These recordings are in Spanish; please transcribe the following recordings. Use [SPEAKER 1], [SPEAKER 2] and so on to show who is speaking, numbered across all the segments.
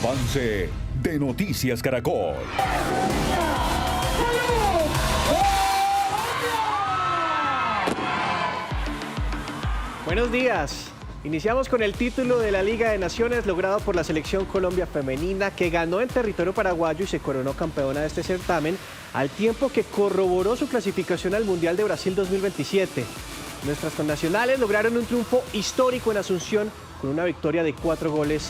[SPEAKER 1] Avance de Noticias Caracol.
[SPEAKER 2] Buenos días. Iniciamos con el título de la Liga de Naciones logrado por la Selección Colombia Femenina, que ganó en territorio paraguayo y se coronó campeona de este certamen, al tiempo que corroboró su clasificación al Mundial de Brasil 2027. Nuestras connacionales lograron un triunfo histórico en Asunción con una victoria de 4-3.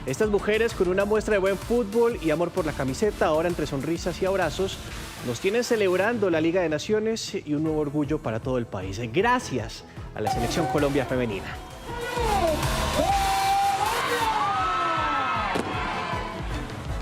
[SPEAKER 2] Estas mujeres, con una muestra de buen fútbol y amor por la camiseta, ahora entre sonrisas y abrazos, nos tienen celebrando la Liga de Naciones y un nuevo orgullo para todo el país. Gracias a la Selección Colombia Femenina.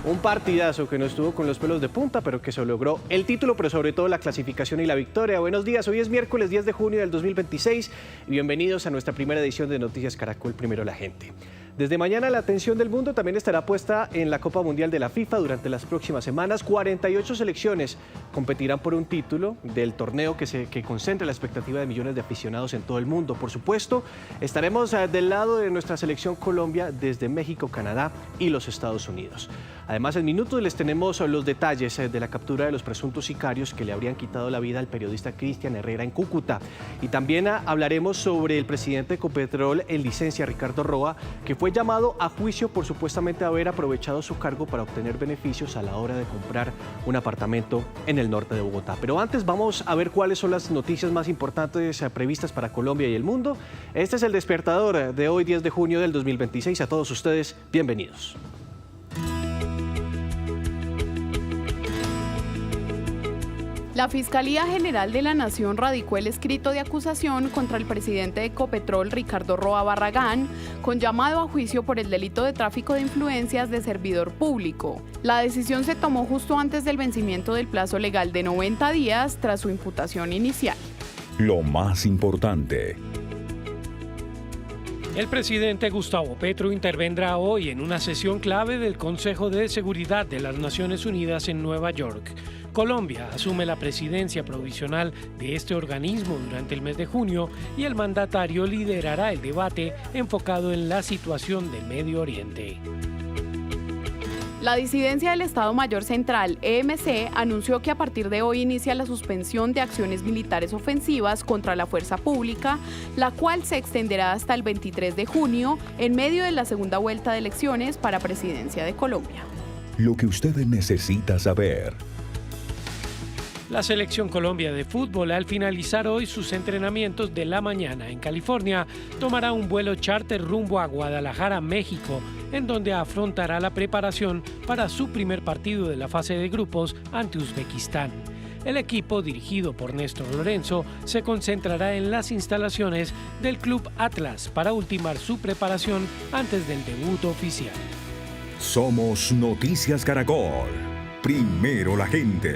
[SPEAKER 2] Un partidazo que no estuvo con los pelos de punta, pero que se logró el título, pero sobre todo la clasificación y la victoria. Buenos días, hoy es miércoles 10 de junio del 2026 y bienvenidos a nuestra primera edición de Noticias Caracol, primero la gente. Desde mañana la atención del mundo también estará puesta en la Copa Mundial de la FIFA. Durante las próximas semanas, 48 selecciones competirán por un título del torneo que concentra la expectativa de millones de aficionados en todo el mundo. Por supuesto, estaremos del lado de nuestra selección Colombia desde México, Canadá y los Estados Unidos. Además, en minutos les tenemos los detalles de la captura de los presuntos sicarios que le habrían quitado la vida al periodista Cristian Herrera en Cúcuta. Y también hablaremos sobre el presidente de Ecopetrol en licencia, Ricardo Roa, que fue llamado a juicio por supuestamente haber aprovechado su cargo para obtener beneficios a la hora de comprar un apartamento en el norte de Bogotá. Pero antes vamos a ver cuáles son las noticias más importantes previstas para Colombia y el mundo. Este es el despertador de hoy, 10 de junio del 2026. A todos ustedes, bienvenidos.
[SPEAKER 3] La Fiscalía General de la Nación radicó el escrito de acusación contra el presidente de Ecopetrol, Ricardo Roa Barragán, con llamado a juicio por el delito de tráfico de influencias de servidor público. La decisión se tomó justo antes del vencimiento del plazo legal de 90 días tras su imputación inicial.
[SPEAKER 1] Lo más importante.
[SPEAKER 4] El presidente Gustavo Petro intervendrá hoy en una sesión clave del Consejo de Seguridad de las Naciones Unidas en Nueva York. Colombia asume la presidencia provisional de este organismo durante el mes de junio y el mandatario liderará el debate enfocado en la situación del Medio Oriente.
[SPEAKER 3] La disidencia del Estado Mayor Central, EMC, anunció que a partir de hoy inicia la suspensión de acciones militares ofensivas contra la fuerza pública, la cual se extenderá hasta el 23 de junio en medio de la segunda vuelta de elecciones para presidencia de Colombia.
[SPEAKER 1] Lo que usted necesita saber.
[SPEAKER 4] La Selección Colombia de fútbol, al finalizar hoy sus entrenamientos de la mañana en California, tomará un vuelo charter rumbo a Guadalajara, México, en donde afrontará la preparación para su primer partido de la fase de grupos ante Uzbekistán. El equipo, dirigido por Néstor Lorenzo, se concentrará en las instalaciones del Club Atlas para ultimar su preparación antes del debut oficial.
[SPEAKER 1] Somos Noticias Caracol. Primero la gente.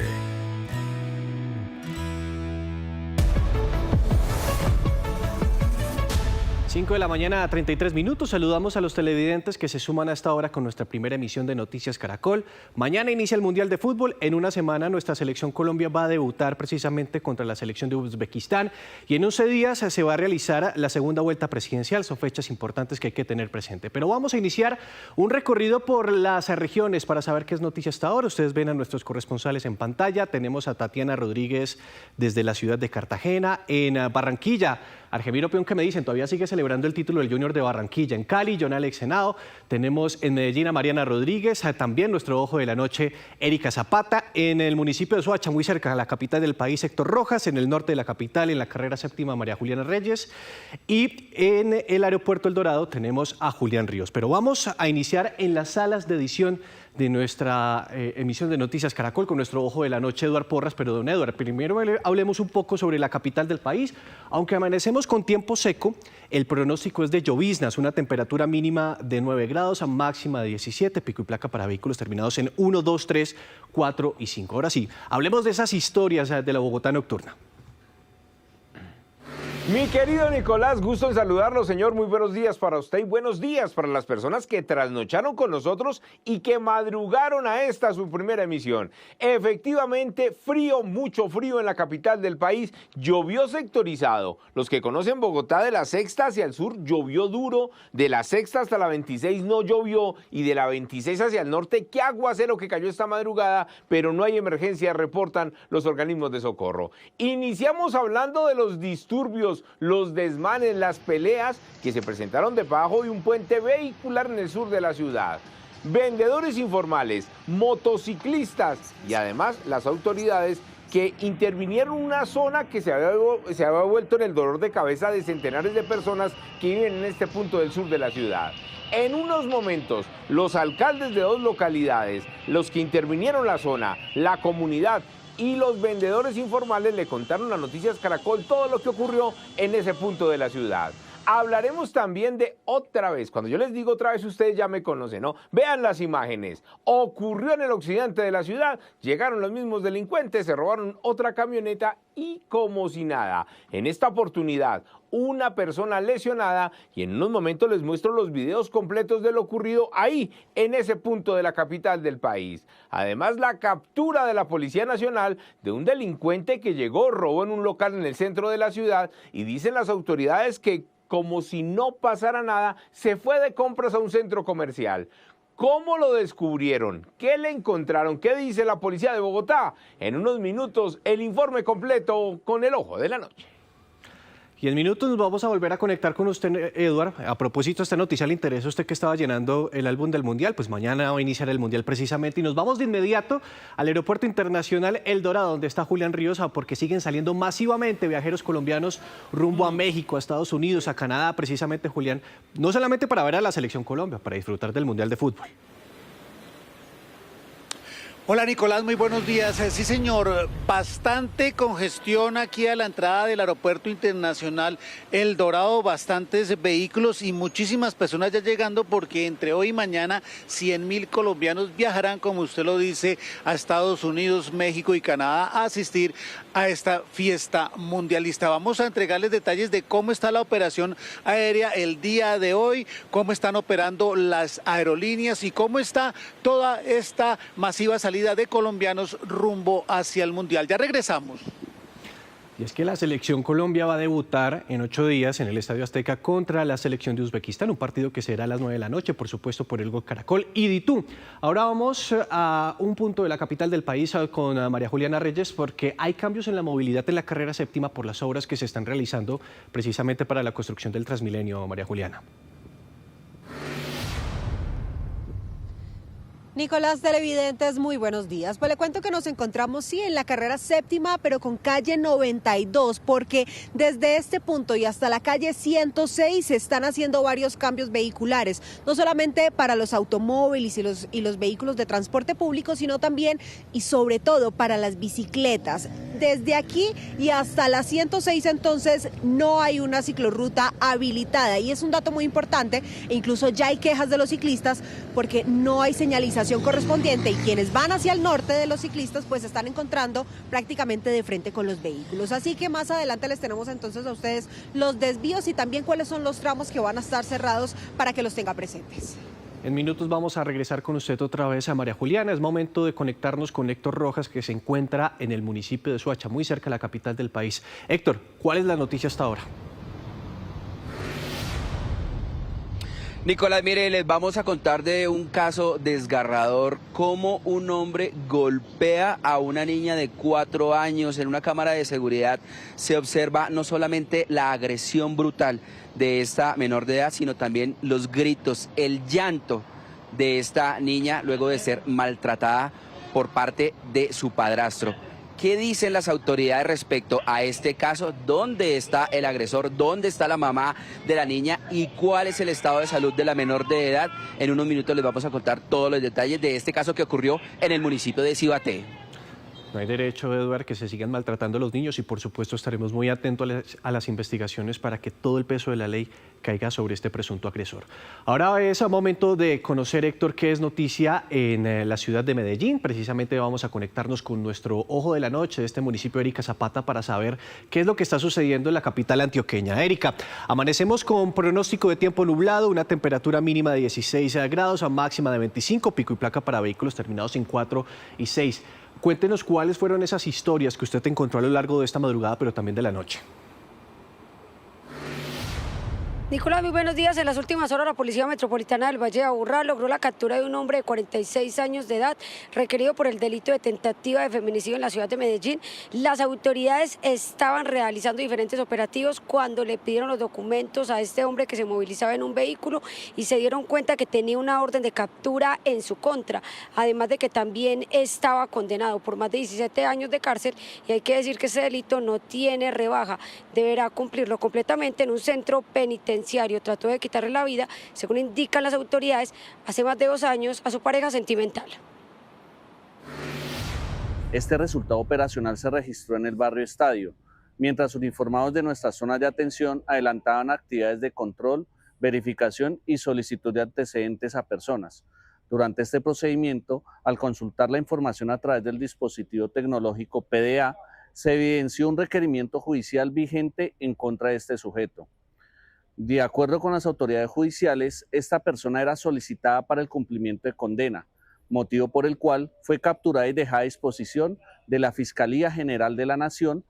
[SPEAKER 2] 5 de la mañana, 33 minutos. Saludamos a los televidentes que se suman a esta hora con nuestra primera emisión de Noticias Caracol. Mañana inicia el Mundial de Fútbol. En una semana nuestra selección Colombia va a debutar precisamente contra la selección de Uzbekistán. Y en 11 días se va a realizar la segunda vuelta presidencial. Son fechas importantes que hay que tener presente. Pero vamos a iniciar un recorrido por las regiones para saber qué es noticia hasta ahora. Ustedes ven a nuestros corresponsales en pantalla. Tenemos a Tatiana Rodríguez desde la ciudad de Cartagena. En Barranquilla, Argemiro Peón, que me dicen, todavía sigue celebrando el título del Junior de Barranquilla. En Cali, John Alex Henao. Tenemos en Medellín a Mariana Rodríguez, también nuestro ojo de la noche, Erika Zapata. En el municipio de Soacha, muy cerca de la capital del país, Héctor Rojas. En el norte de la capital, en la carrera séptima, María Juliana Reyes. Y en el aeropuerto El Dorado tenemos a Julián Ríos. Pero vamos a iniciar en las salas de edición de nuestra emisión de Noticias Caracol con nuestro ojo de la noche, Eduard Porras. Pero don Eduard, primero hablemos un poco sobre la capital del país. Aunque amanecemos con tiempo seco, el pronóstico es de lloviznas, una temperatura mínima de 9 grados a máxima de 17, pico y placa para vehículos terminados en 1, 2, 3, 4 y 5. Ahora sí, hablemos de esas historias de la Bogotá nocturna.
[SPEAKER 5] Mi querido Nicolás, gusto en saludarlo, señor. Muy buenos días para usted y buenos días para las personas que trasnocharon con nosotros y que madrugaron a esta su primera emisión. Efectivamente, frío, mucho frío en la capital del país. Llovió sectorizado. Los que conocen Bogotá, de la Sexta hacia el sur, llovió duro. De la Sexta hasta la 26 no llovió. Y de la 26 hacia el norte, qué aguacero que cayó esta madrugada, pero no hay emergencia, reportan los organismos de socorro. Iniciamos hablando de los disturbios, los desmanes, las peleas que se presentaron debajo de un puente vehicular en el sur de la ciudad. Vendedores informales, motociclistas y además las autoridades que intervinieron en una zona que se había vuelto en el dolor de cabeza de centenares de personas que viven en este punto del sur de la ciudad. En unos momentos, los alcaldes de dos localidades, los que intervinieron la zona, la comunidad y los vendedores informales le contaron a Noticias Caracol todo lo que ocurrió en ese punto de la ciudad. Hablaremos también de otra vez, cuando yo les digo otra vez, ustedes ya me conocen, ¿no? Vean las imágenes. Ocurrió en el occidente de la ciudad, llegaron los mismos delincuentes, se robaron otra camioneta y como si nada. En esta oportunidad, una persona lesionada y en unos momentos les muestro los videos completos de lo ocurrido ahí, en ese punto de la capital del país. Además, la captura de la Policía Nacional de un delincuente que llegó, robó en un local en el centro de la ciudad y dicen las autoridades que como si no pasara nada, se fue de compras a un centro comercial. ¿Cómo lo descubrieron? ¿Qué le encontraron? ¿Qué dice la policía de Bogotá? En unos minutos, el informe completo con el ojo de la noche.
[SPEAKER 2] Y en minutos nos vamos a volver a conectar con usted, Eduard. A propósito de esta noticia, ¿le interesa a usted que estaba llenando el álbum del Mundial? Pues mañana va a iniciar el Mundial precisamente y nos vamos de inmediato al Aeropuerto Internacional El Dorado, donde está Julián Ríos, porque siguen saliendo masivamente viajeros colombianos rumbo a México, a Estados Unidos, a Canadá, precisamente, Julián, no solamente para ver a la Selección Colombia, para disfrutar del Mundial de Fútbol.
[SPEAKER 6] Hola Nicolás, muy buenos días. Sí señor, bastante congestión aquí a la entrada del Aeropuerto Internacional El Dorado, bastantes vehículos y muchísimas personas ya llegando porque entre hoy y mañana 100.000 colombianos viajarán, como usted lo dice, a Estados Unidos, México y Canadá a asistir a esta fiesta mundialista. Vamos a entregarles detalles de cómo está la operación aérea el día de hoy, cómo están operando las aerolíneas y cómo está toda esta masiva salida de colombianos rumbo hacia el Mundial. Ya regresamos.
[SPEAKER 2] Y es que la Selección Colombia va a debutar en 8 días en el Estadio Azteca contra la selección de Uzbekistán, un partido que será a las 9 de la noche, por supuesto, por el Gol Caracol y DITU. Ahora vamos a un punto de la capital del país con María Juliana Reyes, porque hay cambios en la movilidad en la carrera séptima por las obras que se están realizando precisamente para la construcción del Transmilenio, María Juliana.
[SPEAKER 7] Nicolás, televidentes, muy buenos días. Pues le cuento que nos encontramos, sí, en la carrera séptima, pero con calle 92, porque desde este punto y hasta la calle 106 se están haciendo varios cambios vehiculares, no solamente para los automóviles y los vehículos de transporte público, sino también y sobre todo para las bicicletas. Desde aquí y hasta la 106 entonces no hay una ciclorruta habilitada y es un dato muy importante e incluso ya hay quejas de los ciclistas porque no hay señalización correspondiente y quienes van hacia el norte de los ciclistas pues se están encontrando prácticamente de frente con los vehículos. Así que más adelante les tenemos entonces a ustedes los desvíos y también cuáles son los tramos que van a estar cerrados para que los tenga presentes.
[SPEAKER 2] En minutos vamos a regresar con usted otra vez a María Juliana. Es momento de conectarnos con Héctor Rojas, que se encuentra en el municipio de Soacha, muy cerca de la capital del país. Héctor, ¿cuál es la noticia hasta ahora?
[SPEAKER 8] Nicolás, mire, les vamos a contar de un caso desgarrador, cómo un hombre golpea a una niña de 4 años. En una cámara de seguridad se observa no solamente la agresión brutal de esta menor de edad, sino también los gritos, el llanto de esta niña luego de ser maltratada por parte de su padrastro. ¿Qué dicen las autoridades respecto a este caso? ¿Dónde está el agresor? ¿Dónde está la mamá de la niña? ¿Y cuál es el estado de salud de la menor de edad? En unos minutos les vamos a contar todos los detalles de este caso que ocurrió en el municipio de Cibaté.
[SPEAKER 2] No hay derecho, Eduard, que se sigan maltratando a los niños y por supuesto estaremos muy atentos a las investigaciones para que todo el peso de la ley caiga sobre este presunto agresor. Ahora es el momento de conocer, Héctor, qué es noticia en la ciudad de Medellín. Precisamente vamos a conectarnos con nuestro ojo de la noche de este municipio, Erika Zapata, para saber qué es lo que está sucediendo en la capital antioqueña. Erika, amanecemos con pronóstico de tiempo nublado, una temperatura mínima de 16 grados, a máxima de 25, pico y placa para vehículos terminados en 4 y 6. Cuéntenos cuáles fueron esas historias que usted encontró a lo largo de esta madrugada, pero también de la noche.
[SPEAKER 9] Nicolás, muy buenos días. En las últimas horas, la Policía Metropolitana del Valle de Aburrá logró la captura de un hombre de 46 años de edad, requerido por el delito de tentativa de feminicidio en la ciudad de Medellín. Las autoridades estaban realizando diferentes operativos cuando le pidieron los documentos a este hombre que se movilizaba en un vehículo y se dieron cuenta que tenía una orden de captura en su contra, además de que también estaba condenado por más de 17 años de cárcel, y hay que decir que ese delito no tiene rebaja, deberá cumplirlo completamente en un centro penitenciario. Trató de quitarle la vida, según indican las autoridades, hace más de 2 años a su pareja sentimental.
[SPEAKER 10] Este resultado operacional se registró en el barrio Estadio, mientras uniformados de nuestra zona de atención adelantaban actividades de control, verificación y solicitud de antecedentes a personas. Durante este procedimiento, al consultar la información a través del dispositivo tecnológico PDA, se evidenció un requerimiento judicial vigente en contra de este sujeto. De acuerdo con las autoridades judiciales, esta persona era solicitada para el cumplimiento de condena, motivo por el cual fue capturada y dejada a disposición de la Fiscalía General de la Nación.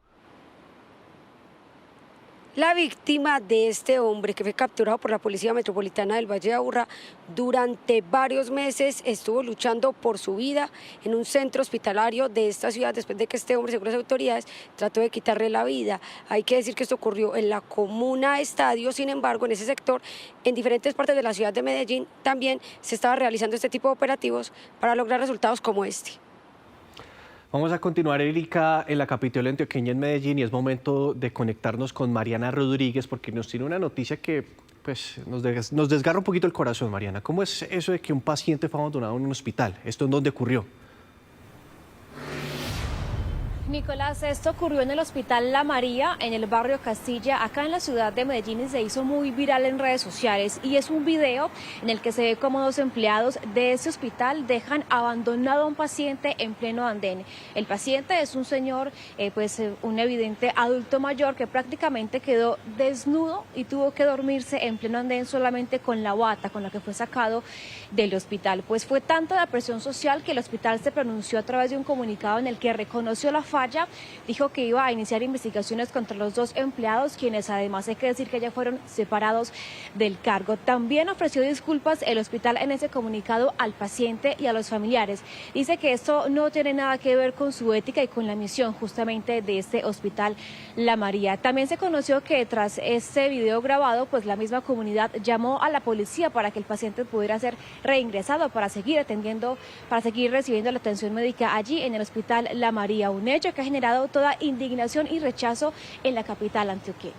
[SPEAKER 9] La víctima de este hombre, que fue capturado por la Policía Metropolitana del Valle de Aburrá, durante varios meses estuvo luchando por su vida en un centro hospitalario de esta ciudad, después de que este hombre, según las autoridades, trató de quitarle la vida. Hay que decir que esto ocurrió en la comuna Estadio. Sin embargo, en ese sector, en diferentes partes de la ciudad de Medellín, también se estaba realizando este tipo de operativos para lograr resultados como este.
[SPEAKER 2] Vamos a continuar, Erika, en la capital antioqueña, en Medellín, y es momento de conectarnos con Mariana Rodríguez, porque nos tiene una noticia que pues, nos desgarra un poquito el corazón, Mariana. ¿Cómo es eso de que un paciente fue abandonado en un hospital? ¿Esto en dónde ocurrió?
[SPEAKER 11] Nicolás, esto ocurrió en el Hospital La María, en el barrio Castilla, acá en la ciudad de Medellín, y se hizo muy viral en redes sociales. Y es un video en el que se ve cómo 2 empleados de ese hospital dejan abandonado a un paciente en pleno andén. El paciente es un señor, un evidente adulto mayor que prácticamente quedó desnudo y tuvo que dormirse en pleno andén solamente con la bata con la que fue sacado del hospital. Pues fue tanta la presión social que el hospital se pronunció a través de un comunicado en el que reconoció la falla, dijo que iba a iniciar investigaciones contra los 2 empleados, quienes además hay que decir que ya fueron separados del cargo. También ofreció disculpas el hospital en ese comunicado al paciente y a los familiares. Dice que esto no tiene nada que ver con su ética y con la misión justamente de este Hospital La María. También se conoció que tras este video grabado, pues la misma comunidad llamó a la policía para que el paciente pudiera ser reingresado para seguir recibiendo la atención médica allí en el Hospital La María. Un hecho que ha generado toda indignación y rechazo en la capital antioqueña.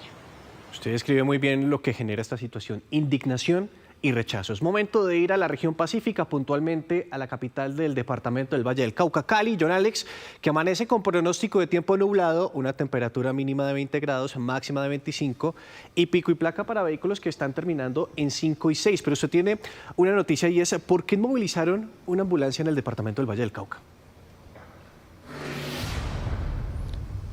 [SPEAKER 2] Usted describe muy bien lo que genera esta situación, indignación y rechazo. Es momento de ir a la región pacífica, puntualmente a la capital del departamento del Valle del Cauca, Cali, John Alex, que amanece con pronóstico de tiempo nublado, una temperatura mínima de 20 grados, máxima de 25 y pico y placa para vehículos que están terminando en 5 y 6. Pero usted tiene una noticia y es, ¿por qué inmovilizaron una ambulancia en el departamento del Valle del Cauca?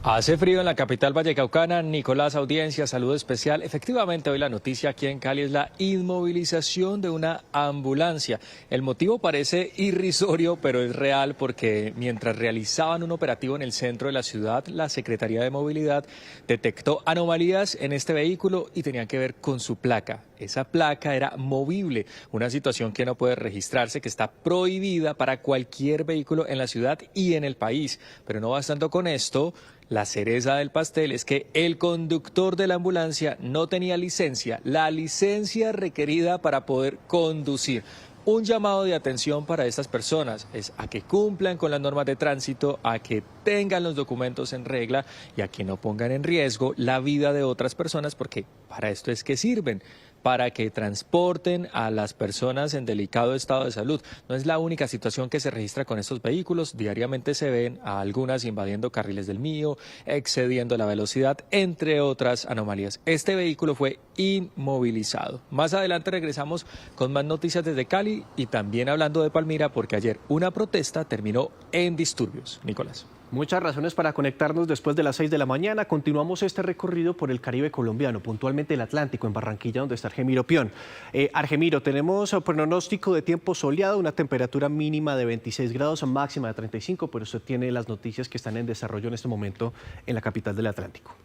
[SPEAKER 12] Hace frío en la capital vallecaucana. Nicolás, audiencia, saludo especial. Efectivamente, hoy la noticia aquí en Cali es la inmovilización de una ambulancia. El motivo parece irrisorio, pero es real, porque mientras realizaban un operativo en el centro de la ciudad, la Secretaría de Movilidad detectó anomalías en este vehículo y tenían que ver con su placa. Esa placa era movible, una situación que no puede registrarse, que está prohibida para cualquier vehículo en la ciudad y en el país. Pero no bastando con esto, la cereza del pastel es que el conductor de la ambulancia no tenía licencia, la licencia requerida para poder conducir. Un llamado de atención para estas personas es a que cumplan con las normas de tránsito, a que tengan los documentos en regla y a que no pongan en riesgo la vida de otras personas, porque para esto es que sirven. para que transporten a las personas en delicado estado de salud. No es la única situación que se registra con estos vehículos. Diariamente se ven a algunas invadiendo carriles del mío, excediendo la velocidad, entre otras anomalías. Este vehículo fue inmovilizado. Más adelante regresamos con más noticias desde Cali y también hablando de Palmira, porque ayer una protesta terminó en disturbios. Nicolás.
[SPEAKER 2] Muchas razones para conectarnos después de las 6 de la mañana. Continuamos este recorrido por el Caribe colombiano, puntualmente el Atlántico, en Barranquilla, donde está Argemiro Pion. Argemiro, tenemos pronóstico de tiempo soleado, una temperatura mínima de 26 grados, máxima de 35, pero usted tiene las noticias que están en desarrollo en este momento en la capital del Atlántico.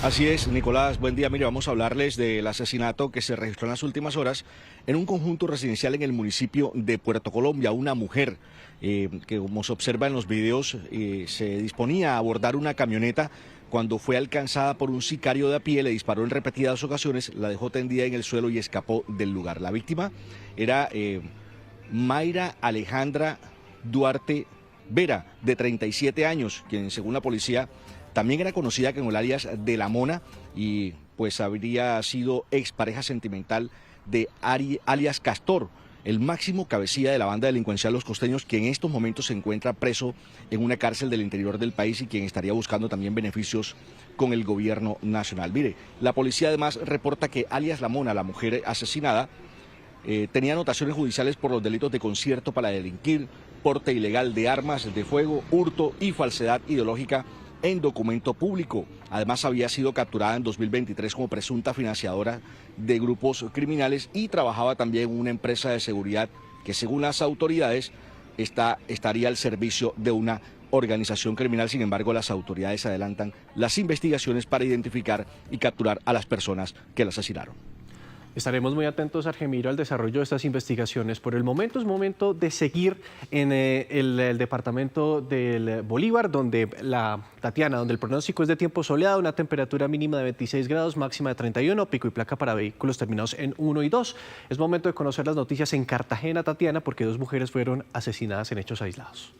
[SPEAKER 13] Así es, Nicolás, buen día. Mire, vamos a hablarles del asesinato que se registró en las últimas horas en un conjunto residencial en el municipio de Puerto Colombia. Una mujer que, como se observa en los videos, se disponía a abordar una camioneta cuando fue alcanzada por un sicario de a pie, le disparó en repetidas ocasiones, la dejó tendida en el suelo y escapó del lugar. La víctima era Mayra Alejandra Duarte Vera, de 37 años, quien según la policía también era conocida con el alias de La Mona y pues habría sido expareja sentimental de alias Castor, el máximo cabecilla de la banda delincuencial Los Costeños, que en estos momentos se encuentra preso en una cárcel del interior del país y quien estaría buscando también beneficios con el gobierno nacional. Mire, la policía además reporta que alias La Mona, la mujer asesinada, tenía anotaciones judiciales por los delitos de concierto para delinquir, porte ilegal de armas de fuego, hurto y falsedad ideológica en documento público. Además había sido capturada en 2023 como presunta financiadora de grupos criminales y trabajaba también en una empresa de seguridad que según las autoridades estaría al servicio de una organización criminal. Sin embargo, las autoridades adelantan las investigaciones para identificar y capturar a las personas que la asesinaron.
[SPEAKER 2] Estaremos muy atentos, Argemiro, al desarrollo de estas investigaciones. Por el momento es momento de seguir en el departamento del Bolívar, donde donde el pronóstico es de tiempo soleado, una temperatura mínima de 26 grados, máxima de 31, pico y placa para vehículos terminados en 1 y 2. Es momento de conocer las noticias en Cartagena, Tatiana, porque 2 mujeres fueron asesinadas en hechos aislados.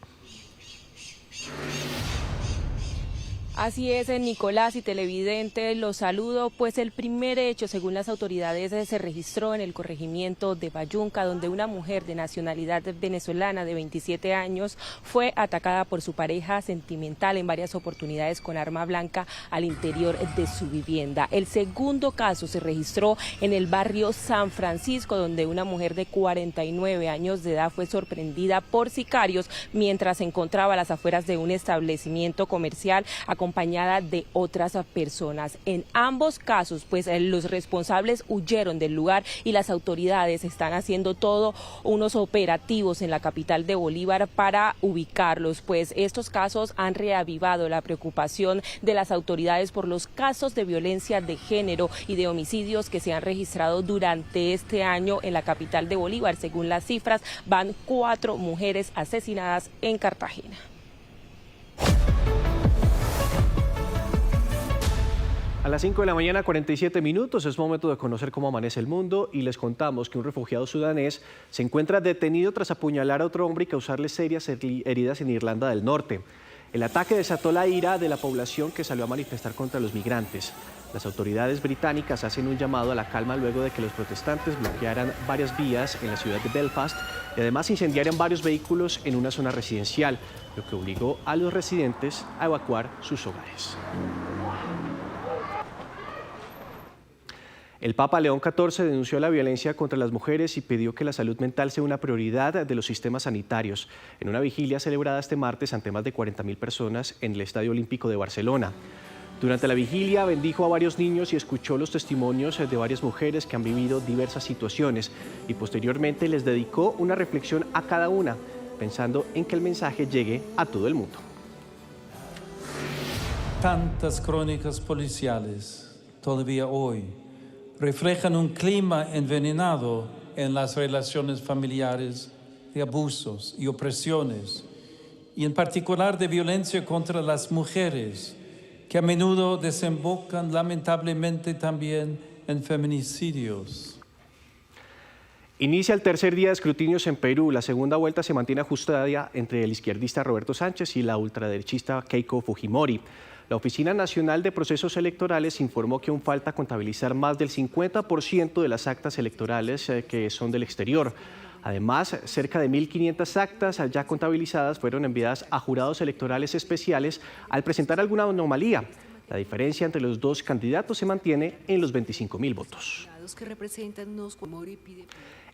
[SPEAKER 14] Así es, Nicolás y televidentes, los saludo, pues el primer hecho, según las autoridades, se registró en el corregimiento de Bayunca, donde una mujer de nacionalidad venezolana de 27 años fue atacada por su pareja sentimental en varias oportunidades con arma blanca al interior de su vivienda. El segundo caso se registró en el barrio San Francisco, donde una mujer de 49 años de edad fue sorprendida por sicarios mientras se encontraba a las afueras de un establecimiento comercial acompañada de otras personas. En ambos casos, pues los responsables huyeron del lugar y las autoridades están haciendo todo unos operativos en la capital de Bolívar para ubicarlos, pues estos casos han reavivado la preocupación de las autoridades por los casos de violencia de género y de homicidios que se han registrado durante este año en la capital de Bolívar. Según las cifras, van 4 mujeres asesinadas en Cartagena.
[SPEAKER 2] A las 5 de la mañana, 47 minutos, es momento de conocer cómo amanece el mundo y les contamos que un refugiado sudanés se encuentra detenido tras apuñalar a otro hombre y causarle serias heridas en Irlanda del Norte. El ataque desató la ira de la población que salió a manifestar contra los migrantes. Las autoridades británicas hacen un llamado a la calma luego de que los protestantes bloquearan varias vías en la ciudad de Belfast y además incendiaran varios vehículos en una zona residencial, lo que obligó a los residentes a evacuar sus hogares. El Papa León XIV denunció la violencia contra las mujeres y pidió que la salud mental sea una prioridad de los sistemas sanitarios en una vigilia celebrada este martes ante más de 40.000 personas en el Estadio Olímpico de Barcelona. Durante la vigilia bendijo a varios niños y escuchó los testimonios de varias mujeres que han vivido diversas situaciones y posteriormente les dedicó una reflexión a cada una, pensando en que el mensaje llegue a todo el mundo.
[SPEAKER 15] Tantas crónicas policiales todavía hoy reflejan un clima envenenado en las relaciones familiares de abusos y opresiones, y en particular de violencia contra las mujeres, que a menudo desembocan lamentablemente también en feminicidios.
[SPEAKER 2] Inicia el tercer día de escrutinios en Perú. La segunda vuelta se mantiene ajustada entre el izquierdista Roberto Sánchez y la ultraderechista Keiko Fujimori. La Oficina Nacional de Procesos Electorales informó que aún falta contabilizar más del 50% de las actas electorales que son del exterior. Además, cerca de 1.500 actas ya contabilizadas fueron enviadas a jurados electorales especiales al presentar alguna anomalía. La diferencia entre los dos candidatos se mantiene en los 25.000 votos.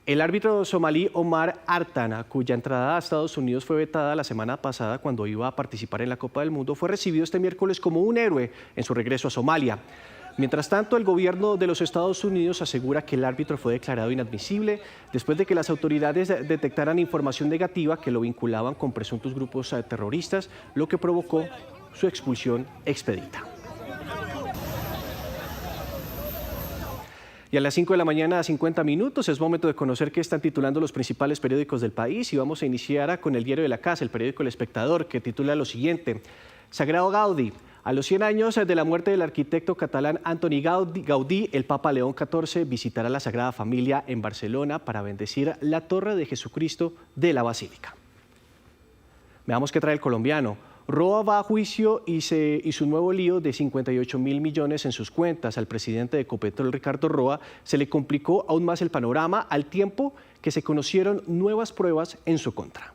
[SPEAKER 2] El árbitro somalí Omar Artan, cuya entrada a Estados Unidos fue vetada la semana pasada cuando iba a participar en la Copa del Mundo, fue recibido este miércoles como un héroe en su regreso a Somalia. Mientras tanto, el gobierno de los Estados Unidos asegura que el árbitro fue declarado inadmisible después de que las autoridades detectaran información negativa que lo vinculaban con presuntos grupos terroristas, lo que provocó su expulsión expedita. Y a las 5 de la mañana, 50 minutos, es momento de conocer qué están titulando los principales periódicos del país y vamos a iniciar con el diario de la casa, el periódico El Espectador, que titula lo siguiente: Sagrado Gaudí. A los 100 años de la muerte del arquitecto catalán Antoni Gaudí, el Papa León XIV visitará la Sagrada Familia en Barcelona para bendecir la Torre de Jesucristo de la Basílica. Veamos qué trae el colombiano. Roa va a juicio y su nuevo lío de 58.000 millones en sus cuentas. Al presidente de Ecopetrol, Ricardo Roa, se le complicó aún más el panorama al tiempo que se conocieron nuevas pruebas en su contra.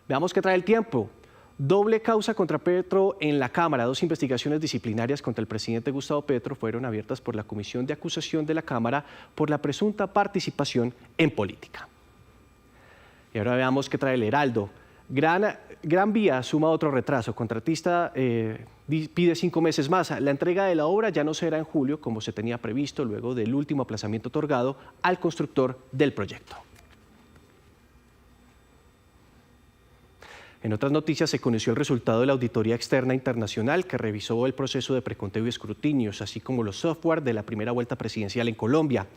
[SPEAKER 2] Veamos qué trae el tiempo. Doble causa contra Petro en la Cámara. 2 investigaciones disciplinarias contra el presidente Gustavo Petro fueron abiertas por la Comisión de Acusación de la Cámara por la presunta participación en política. Y ahora veamos qué trae el Heraldo. Gran Vía suma otro retraso. Contratista pide 5 meses más. La entrega de la obra ya no será en julio, como se tenía previsto, luego del último aplazamiento otorgado al constructor del proyecto. En otras noticias, se conoció el resultado de la auditoría externa internacional que revisó el proceso de preconteo y escrutinios, así como los software de la primera vuelta presidencial en Colombia.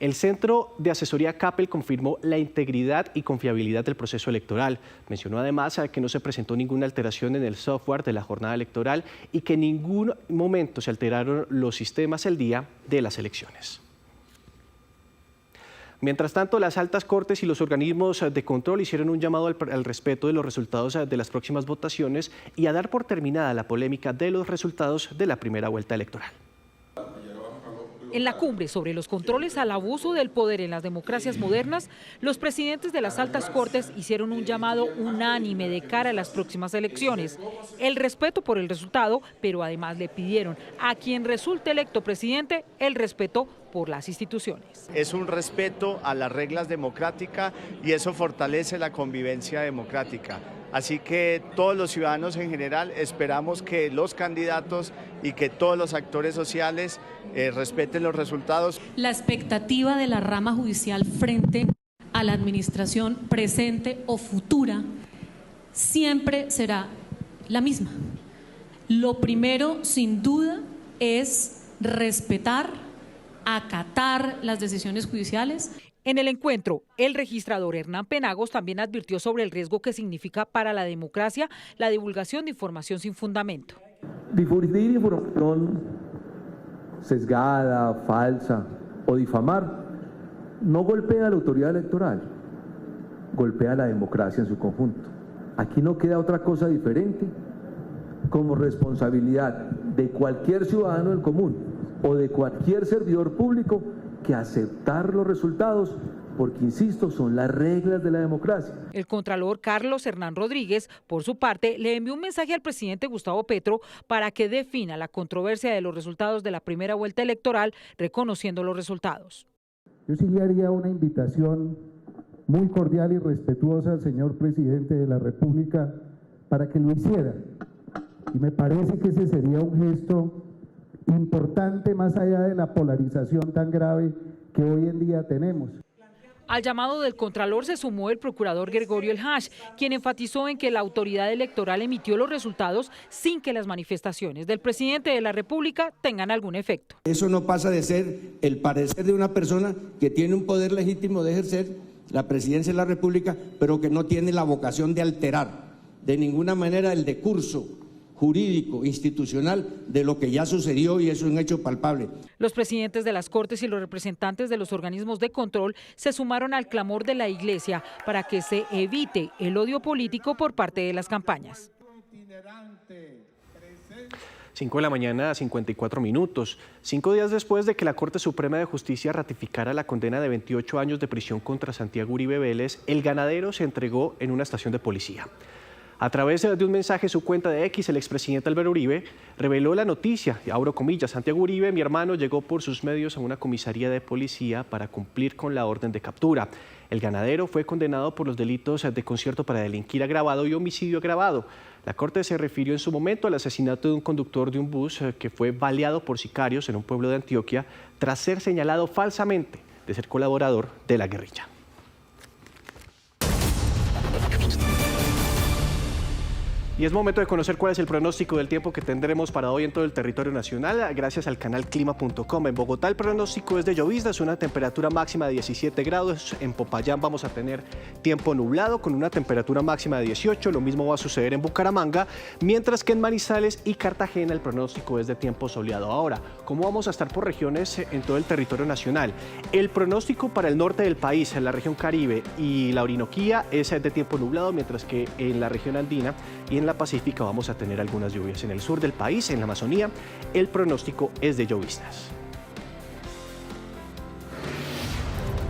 [SPEAKER 2] El Centro de Asesoría CAPEL confirmó la integridad y confiabilidad del proceso electoral. Mencionó además que no se presentó ninguna alteración en el software de la jornada electoral y que en ningún momento se alteraron los sistemas el día de las elecciones. Mientras tanto, las altas cortes y los organismos de control hicieron un llamado al respeto de los resultados de las próximas votaciones y a dar por terminada la polémica de los resultados de la primera vuelta electoral.
[SPEAKER 16] En la cumbre sobre los controles al abuso del poder en las democracias modernas, los presidentes de las altas cortes hicieron un llamado unánime de cara a las próximas elecciones. El respeto por el resultado, pero además le pidieron a quien resulte electo presidente el respeto por las instituciones.
[SPEAKER 17] Es un respeto a las reglas democráticas y eso fortalece la convivencia democrática. Así que todos los ciudadanos en general esperamos que los candidatos y que todos los actores sociales respeten los resultados.
[SPEAKER 18] La expectativa de la rama judicial frente a la administración presente o futura siempre será la misma. Lo primero, sin duda, es respetar, acatar las decisiones judiciales.
[SPEAKER 16] En el encuentro, el registrador Hernán Penagos también advirtió sobre el riesgo que significa para la democracia la divulgación de información sin fundamento.
[SPEAKER 19] Difundir información sesgada, falsa o difamar no golpea a la autoridad electoral, golpea a la democracia en su conjunto. Aquí no queda otra cosa diferente como responsabilidad de cualquier ciudadano del común o de cualquier servidor público que aceptar los resultados, porque, insisto, son las reglas de la democracia.
[SPEAKER 16] El contralor Carlos Hernán Rodríguez, por su parte, le envió un mensaje al presidente Gustavo Petro para que defina la controversia de los resultados de la primera vuelta electoral, reconociendo los resultados.
[SPEAKER 20] Yo sí le haría una invitación muy cordial y respetuosa al señor presidente de la República para que lo hiciera. Y me parece que ese sería un gesto importante más allá de la polarización tan grave que hoy en día tenemos.
[SPEAKER 16] Al llamado del contralor se sumó el procurador Gregorio El Hash, quien enfatizó en que la autoridad electoral emitió los resultados sin que las manifestaciones del presidente de la República tengan algún efecto.
[SPEAKER 21] Eso no pasa de ser el parecer de una persona que tiene un poder legítimo de ejercer la presidencia de la República, pero que no tiene la vocación de alterar de ninguna manera el decurso jurídico, institucional, de lo que ya sucedió, y eso es un hecho palpable.
[SPEAKER 16] Los presidentes de las Cortes y los representantes de los organismos de control se sumaron al clamor de la Iglesia para que se evite el odio político por parte de las campañas.
[SPEAKER 2] 5 de la mañana, 54 minutos. 5 días después de que la Corte Suprema de Justicia ratificara la condena de 28 años de prisión contra Santiago Uribe Vélez, el ganadero se entregó en una estación de policía. A través de un mensaje en su cuenta de X, el expresidente Álvaro Uribe reveló la noticia, y abro comillas: Santiago Uribe, mi hermano, llegó por sus medios a una comisaría de policía para cumplir con la orden de captura. El ganadero fue condenado por los delitos de concierto para delinquir agravado y homicidio agravado. La Corte se refirió en su momento al asesinato de un conductor de un bus que fue baleado por sicarios en un pueblo de Antioquia tras ser señalado falsamente de ser colaborador de la guerrilla. Y es momento de conocer cuál es el pronóstico del tiempo que tendremos para hoy en todo el territorio nacional, gracias al canal clima.com. En Bogotá el pronóstico es de lloviznas, una temperatura máxima de 17 grados. En Popayán vamos a tener tiempo nublado con una temperatura máxima de 18. Lo mismo va a suceder en Bucaramanga, mientras que en Manizales y Cartagena el pronóstico es de tiempo soleado. Ahora, ¿cómo vamos a estar por regiones en todo el territorio nacional? El pronóstico para el norte del país, en la región Caribe y la Orinoquía, es de tiempo nublado, mientras que en la región andina y en la Pacífica vamos a tener algunas lluvias. En el sur del país, en la Amazonía, el pronóstico es de lloviznas.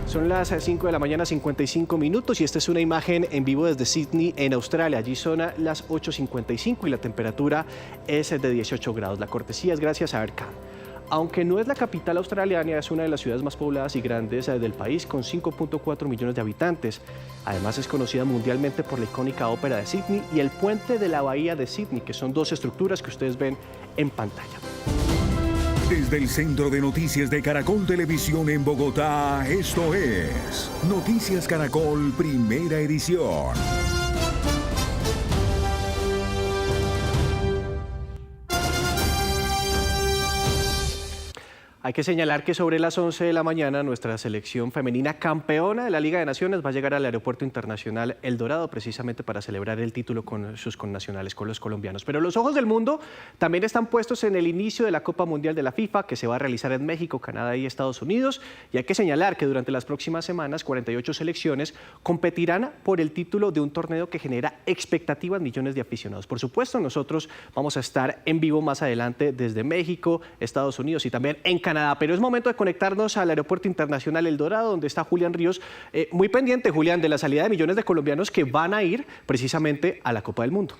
[SPEAKER 2] Son las 5 de la mañana, 55 minutos, y esta es una imagen en vivo desde Sydney, en Australia. Allí son las 8:55 y la temperatura es de 18 grados. La cortesía es gracias a Aircam. Aunque no es la capital australiana, es una de las ciudades más pobladas y grandes del país, con 5.4 millones de habitantes. Además es conocida mundialmente por la icónica ópera de Sydney y el puente de la bahía de Sydney, que son dos estructuras que ustedes ven en pantalla.
[SPEAKER 1] Desde el Centro de Noticias de Caracol Televisión en Bogotá, esto es Noticias Caracol, primera edición.
[SPEAKER 2] Hay que señalar que sobre las 11 de la mañana nuestra selección femenina campeona de la Liga de Naciones va a llegar al Aeropuerto Internacional El Dorado precisamente para celebrar el título con sus connacionales, con los colombianos. Pero los ojos del mundo también están puestos en el inicio de la Copa Mundial de la FIFA, que se va a realizar en México, Canadá y Estados Unidos. Y hay que señalar que durante las próximas semanas 48 selecciones competirán por el título de un torneo que genera expectativas millones de aficionados. Por supuesto, nosotros vamos a estar en vivo más adelante desde México, Estados Unidos y también en Canadá, pero es momento de conectarnos al Aeropuerto Internacional El Dorado, donde está Julián Ríos. Muy pendiente, Julián, de la salida de millones de colombianos que van a ir precisamente a la Copa del Mundo.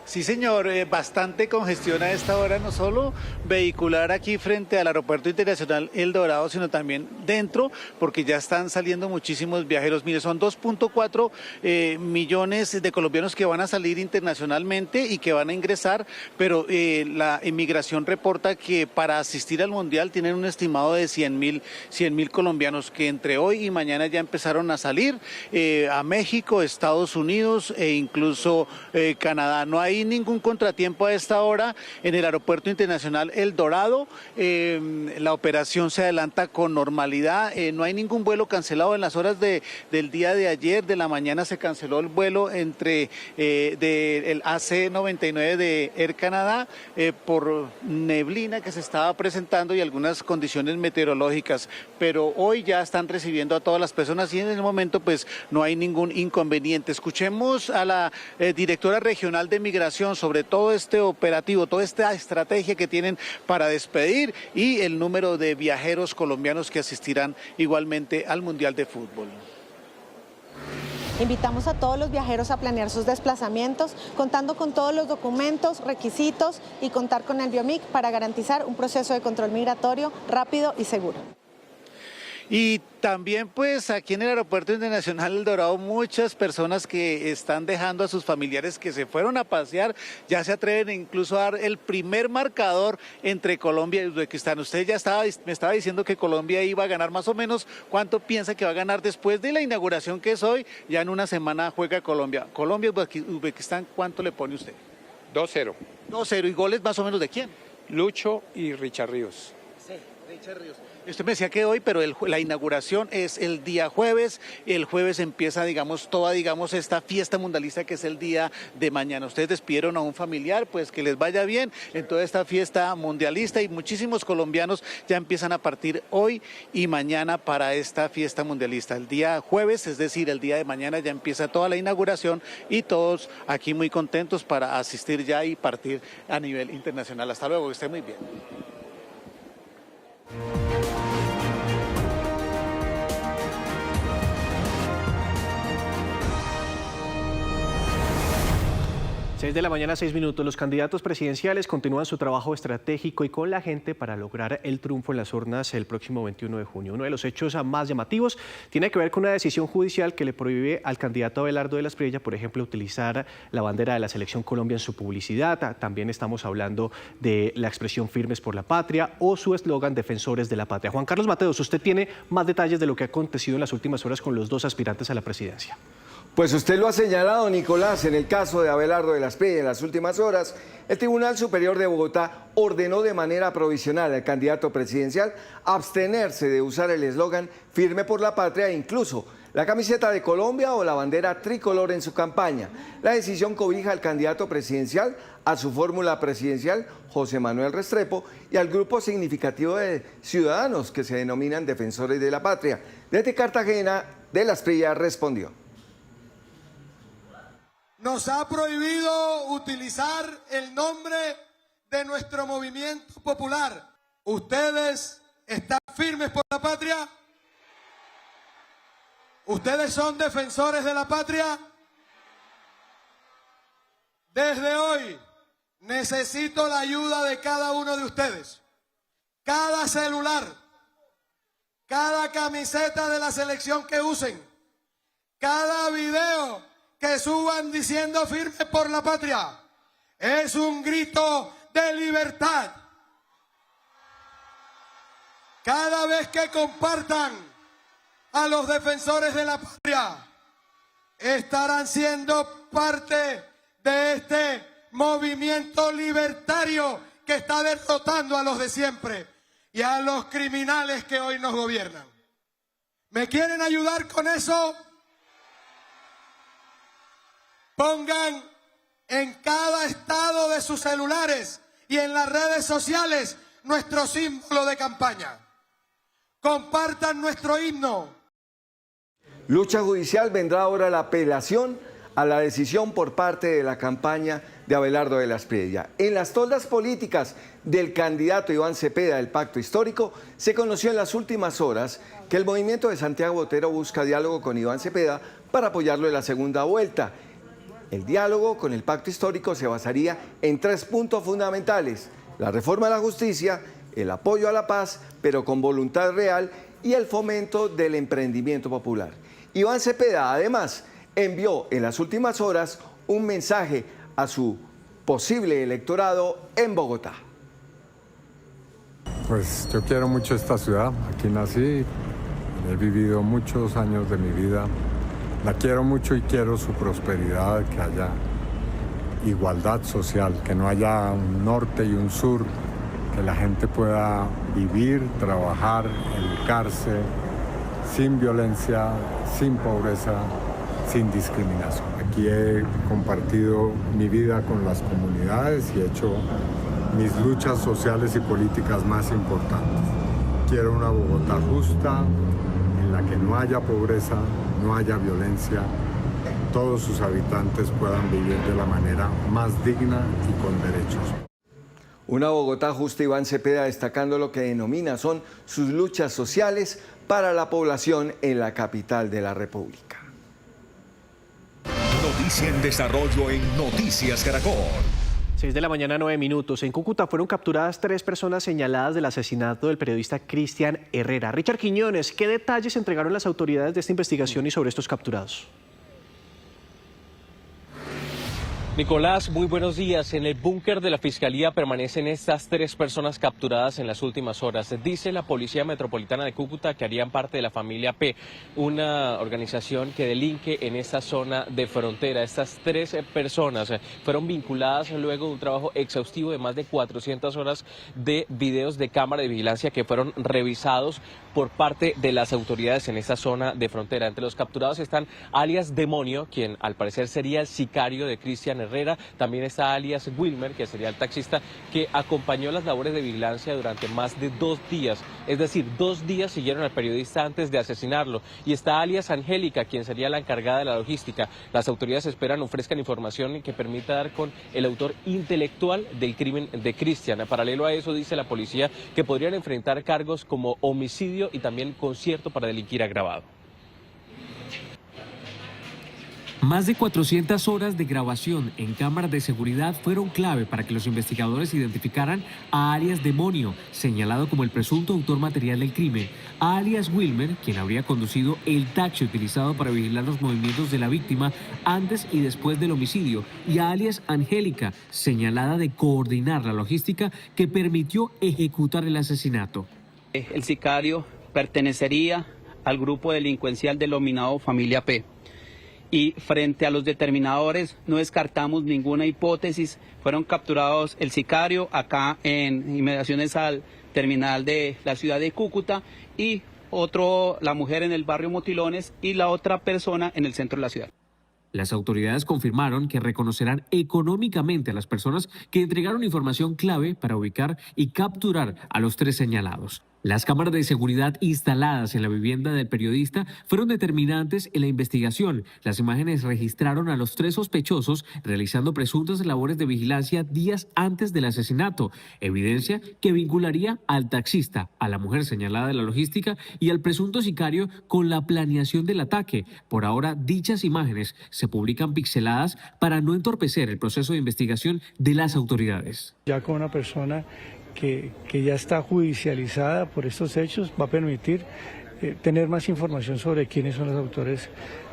[SPEAKER 6] Sí, señor, bastante congestión a esta hora, no solo vehicular aquí frente al Aeropuerto Internacional El Dorado, sino también dentro, porque ya están saliendo muchísimos viajeros. Mire, son 2.4 millones de colombianos que van a salir internacionalmente y que van a ingresar, pero la inmigración reporta que para asistir al Mundial tienen un estimado de 100.000 colombianos que entre hoy y mañana ya empezaron a salir a México, Estados Unidos e incluso Canadá. No hay ningún contratiempo a esta hora en el Aeropuerto Internacional El Dorado. La operación se adelanta con normalidad. No hay ningún vuelo cancelado. En las horas del día de ayer, de la mañana, se canceló el vuelo entre el AC-99 de Air Canada por neblina que se estaba presentando y algunas condiciones meteorológicas. Pero hoy ya están recibiendo a todas las personas y en el momento pues no hay ningún inconveniente. Escuchemos a la directora regional de Migración sobre todo este operativo, toda esta estrategia que tienen para despedir y el número de viajeros colombianos que asistirán igualmente al Mundial de Fútbol.
[SPEAKER 3] Invitamos a todos los viajeros a planear sus desplazamientos, contando con todos los documentos, requisitos y contar con el Biomic para garantizar un proceso de control migratorio rápido y seguro.
[SPEAKER 6] Y también pues aquí en el Aeropuerto Internacional El Dorado muchas personas que están dejando a sus familiares que se fueron a pasear, ya se atreven incluso a dar el primer marcador entre Colombia y Uzbekistán. Usted ya me estaba diciendo que Colombia iba a ganar más o menos. ¿Cuánto piensa que va a ganar después de la inauguración que es hoy? Ya en una semana juega Colombia. Colombia, Uzbekistán, ¿cuánto le pone usted?
[SPEAKER 22] 2-0.
[SPEAKER 6] 2-0. ¿Y goles más o menos de quién?
[SPEAKER 22] Lucho y Richard Ríos.
[SPEAKER 6] Usted me decía que hoy, pero la inauguración es el día jueves. El jueves empieza, toda esta fiesta mundialista que es el día de mañana. Ustedes despidieron a un familiar, pues que les vaya bien en toda esta fiesta mundialista y muchísimos colombianos ya empiezan a partir hoy y mañana para esta fiesta mundialista. El día jueves, es decir, el día de mañana ya empieza toda la inauguración y todos aquí muy contentos para asistir ya y partir a nivel internacional. Hasta luego, que esté muy bien.
[SPEAKER 2] 6 de la mañana, 6 minutos. Los candidatos presidenciales continúan su trabajo estratégico y con la gente para lograr el triunfo en las urnas el próximo 21 de junio. Uno de los hechos más llamativos tiene que ver con una decisión judicial que le prohíbe al candidato Abelardo de la Espriella, por ejemplo, utilizar la bandera de la Selección Colombia en su publicidad. También estamos hablando de la expresión Firmes por la Patria o su eslogan Defensores de la Patria. Juan Carlos Mateos, usted tiene más detalles de lo que ha acontecido en las últimas horas con los dos aspirantes a la presidencia.
[SPEAKER 4] Pues usted lo ha señalado, Nicolás, en el caso de Abelardo de la Espriella. En las últimas horas, el Tribunal Superior de Bogotá ordenó de manera provisional al candidato presidencial abstenerse de usar el eslogan Firme por la Patria e incluso la camiseta de Colombia o la bandera tricolor en su campaña. La decisión cobija al candidato presidencial, a su fórmula presidencial, José Manuel Restrepo, y al grupo significativo de ciudadanos que se denominan Defensores de la Patria. Desde Cartagena, de la Espriella respondió.
[SPEAKER 22] Nos ha prohibido utilizar el nombre de nuestro movimiento popular. ¿Ustedes están firmes por la patria? ¿Ustedes son defensores de la patria? Desde hoy necesito la ayuda de cada uno de ustedes. Cada celular, cada camiseta de la selección que usen, cada video que suban diciendo Firme por la Patria, es un grito de libertad. Cada vez que compartan a los defensores de la patria, estarán siendo parte de este movimiento libertario que está derrotando a los de siempre y a los criminales que hoy nos gobiernan. ¿Me quieren ayudar con eso? Pongan en cada estado de sus celulares y en las redes sociales nuestro símbolo de campaña. Compartan nuestro himno.
[SPEAKER 4] Lucha judicial, vendrá ahora la apelación a la decisión por parte de la campaña de Abelardo de la Espriella. En las toldas políticas del candidato Iván Cepeda del Pacto Histórico, se conoció en las últimas horas que el movimiento de Santiago Botero busca diálogo con Iván Cepeda para apoyarlo en la segunda vuelta. El diálogo con el Pacto Histórico se basaría en 3 puntos fundamentales: la reforma a la justicia, el apoyo a la paz, pero con voluntad real, y el fomento del emprendimiento popular. Iván Cepeda, además, envió en las últimas horas un mensaje a su posible electorado en Bogotá.
[SPEAKER 23] Pues yo quiero mucho esta ciudad, aquí nací, he vivido muchos años de mi vida. La quiero mucho y quiero su prosperidad, que haya igualdad social, que no haya un norte y un sur, que la gente pueda vivir, trabajar, educarse, sin violencia, sin pobreza, sin discriminación. Aquí he compartido mi vida con las comunidades y he hecho mis luchas sociales y políticas más importantes. Quiero una Bogotá justa, en la que no haya pobreza, no haya violencia, todos sus habitantes puedan vivir de la manera más digna y con derechos.
[SPEAKER 4] Una Bogotá justa. Iván Cepeda destacando lo que denomina son sus luchas sociales para la población en la capital de la República.
[SPEAKER 1] Noticia en desarrollo en Noticias Caracol.
[SPEAKER 2] 6 de la mañana, 9 minutos. En Cúcuta fueron capturadas 3 personas señaladas del asesinato del periodista Cristian Herrera. Richard Quiñones, ¿qué detalles entregaron las autoridades de esta investigación y sobre estos capturados?
[SPEAKER 5] Nicolás, muy buenos días. En el búnker de la Fiscalía permanecen estas 3 personas capturadas en las últimas horas. Dice la Policía Metropolitana de Cúcuta que harían parte de la familia P, una organización que delinque en esta zona de frontera. Estas 3 personas fueron vinculadas luego de un trabajo exhaustivo de más de 400 horas de videos de cámara de vigilancia que fueron revisados por parte de las autoridades en esta zona de frontera. Entre los capturados están alias Demonio, quien al parecer sería el sicario de Cristian Herrera. También está alias Wilmer, que sería el taxista que acompañó las labores de vigilancia durante más de 2 días. Es decir, 2 días siguieron al periodista antes de asesinarlo. Y está alias Angélica, quien sería la encargada de la logística. Las autoridades esperan ofrezcan información que permita dar con el autor intelectual del crimen de Cristian. Paralelo a eso, dice la policía que podrían enfrentar cargos como homicidio y también concierto para delinquir agravado.
[SPEAKER 7] Más de 400 horas de grabación en cámaras de seguridad fueron clave para que los investigadores identificaran a alias Demonio, señalado como el presunto autor material del crimen, a alias Wilmer, quien habría conducido el taxi utilizado para vigilar los movimientos de la víctima antes y después del homicidio, y a alias Angélica, señalada de coordinar la logística que permitió ejecutar el asesinato.
[SPEAKER 8] El sicario pertenecería al grupo delincuencial denominado Familia P. Y frente a los determinadores no descartamos ninguna hipótesis. Fueron capturados el sicario acá en inmediaciones al terminal de la ciudad de Cúcuta y la mujer en el barrio Motilones y la otra persona en el centro de la ciudad.
[SPEAKER 7] Las autoridades confirmaron que reconocerán económicamente a las personas que entregaron información clave para ubicar y capturar a los 3 señalados. Las cámaras de seguridad instaladas en la vivienda del periodista fueron determinantes en la investigación. Las imágenes registraron a los 3 sospechosos realizando presuntas labores de vigilancia días antes del asesinato, evidencia que vincularía al taxista, a la mujer señalada de la logística y al presunto sicario con la planeación del ataque. Por ahora, dichas imágenes se publican pixeladas para no entorpecer el proceso de investigación de las autoridades.
[SPEAKER 24] Ya con una persona que ya está judicializada por estos hechos va a permitir tener más información sobre quiénes son los autores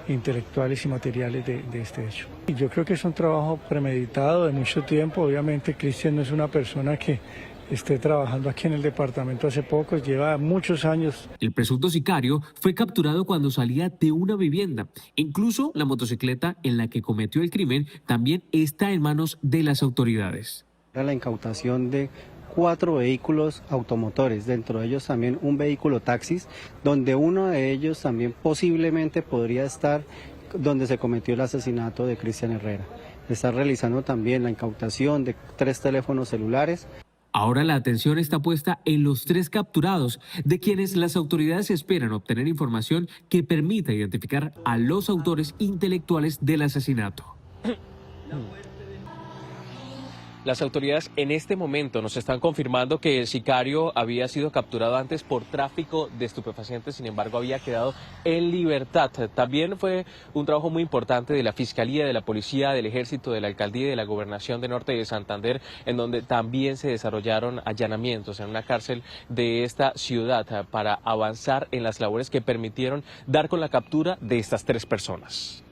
[SPEAKER 24] intelectuales y materiales de este hecho. Y yo creo que es un trabajo premeditado de mucho tiempo. Obviamente Cristian no es una persona que esté trabajando aquí en el departamento hace poco, lleva muchos años.
[SPEAKER 7] El presunto sicario fue capturado cuando salía de una vivienda. Incluso la motocicleta en la que cometió el crimen también está en manos de las autoridades.
[SPEAKER 25] La incautación de 4 vehículos automotores, dentro de ellos también un vehículo taxis, donde uno de ellos también posiblemente podría estar donde se cometió el asesinato de Cristian Herrera. Está realizando también la incautación de 3 teléfonos celulares.
[SPEAKER 7] Ahora la atención está puesta en los 3 capturados, de quienes las autoridades esperan obtener información que permita identificar a los autores intelectuales del asesinato.
[SPEAKER 5] Las autoridades en este momento nos están confirmando que el sicario había sido capturado antes por tráfico de estupefacientes, sin embargo había quedado en libertad. También fue un trabajo muy importante de la Fiscalía, de la Policía, del Ejército, de la Alcaldía y de la Gobernación de Norte de Santander, en donde también se desarrollaron allanamientos en una cárcel de esta ciudad para avanzar en las labores que permitieron dar con la captura de estas 3 personas.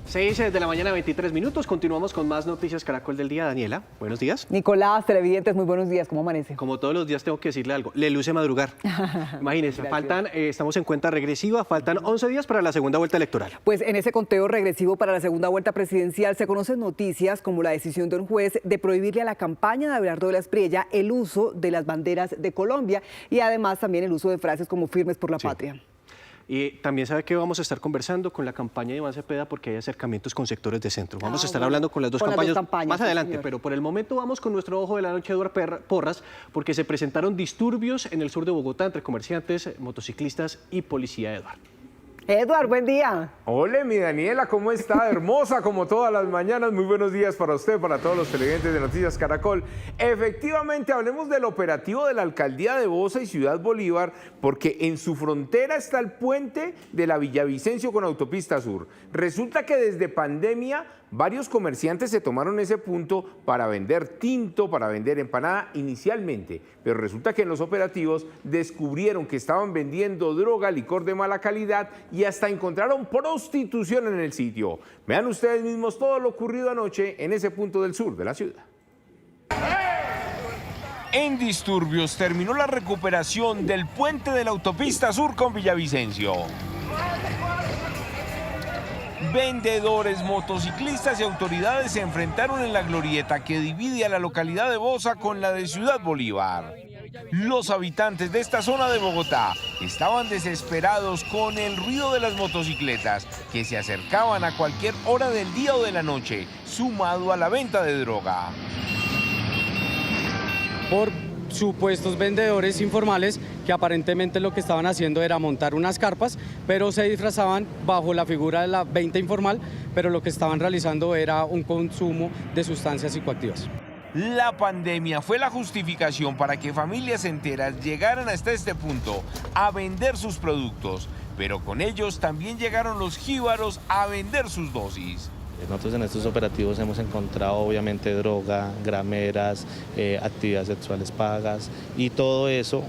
[SPEAKER 2] 6 de la mañana, 23 minutos. Continuamos con más Noticias Caracol del día. Daniela, buenos días.
[SPEAKER 26] Nicolás, televidentes, muy buenos días. ¿Cómo amanece?
[SPEAKER 2] Como todos los días tengo que decirle algo. Le luce madrugar. Imagínense, estamos en cuenta regresiva, faltan 11 días para la segunda vuelta electoral.
[SPEAKER 26] Pues en ese conteo regresivo para la segunda vuelta presidencial se conocen noticias como la decisión de un juez de prohibirle a la campaña de Abelardo de la Espriella el uso de las banderas de Colombia y además también el uso de frases como firmes por la patria.
[SPEAKER 2] Y también sabe que vamos a estar conversando con la campaña de Iván Cepeda porque hay acercamientos con sectores de centro. Vamos a estar hablando con las dos campañas más adelante, pero por el momento vamos con nuestro ojo de la noche, Eduardo Porras, porque se presentaron disturbios en el sur de Bogotá entre comerciantes, motociclistas y policía.
[SPEAKER 26] Eduardo, buen día.
[SPEAKER 27] Hola, mi Daniela, ¿cómo está? Hermosa como todas las mañanas. Muy buenos días para usted, para todos los televidentes de Noticias Caracol. Efectivamente, hablemos del operativo de la Alcaldía de Bosa y Ciudad Bolívar, porque en su frontera está el puente de la Villavicencio con Autopista Sur. Resulta que desde pandemia varios comerciantes se tomaron ese punto para vender tinto, para vender empanada inicialmente, pero resulta que en los operativos descubrieron que estaban vendiendo droga, licor de mala calidad y hasta encontraron prostitución en el sitio. Vean ustedes mismos todo lo ocurrido anoche en ese punto del sur de la ciudad. En disturbios terminó la recuperación del puente de la autopista sur con Villavicencio. Vendedores, motociclistas y autoridades se enfrentaron en la glorieta que divide a la localidad de Bosa con la de Ciudad Bolívar. Los habitantes de esta zona de Bogotá estaban desesperados con el ruido de las motocicletas que se acercaban a cualquier hora del día o de la noche, sumado a la venta de droga.
[SPEAKER 9] Por supuestos vendedores informales que aparentemente lo que estaban haciendo era montar unas carpas, pero se disfrazaban bajo la figura de la venta informal, pero lo que estaban realizando era un consumo de sustancias psicoactivas.
[SPEAKER 27] La pandemia fue la justificación para que familias enteras llegaran hasta este punto a vender sus productos, pero con ellos también llegaron los jíbaros a vender sus dosis.
[SPEAKER 10] Nosotros en estos operativos hemos encontrado obviamente droga, grameras, actividades sexuales pagas y todo eso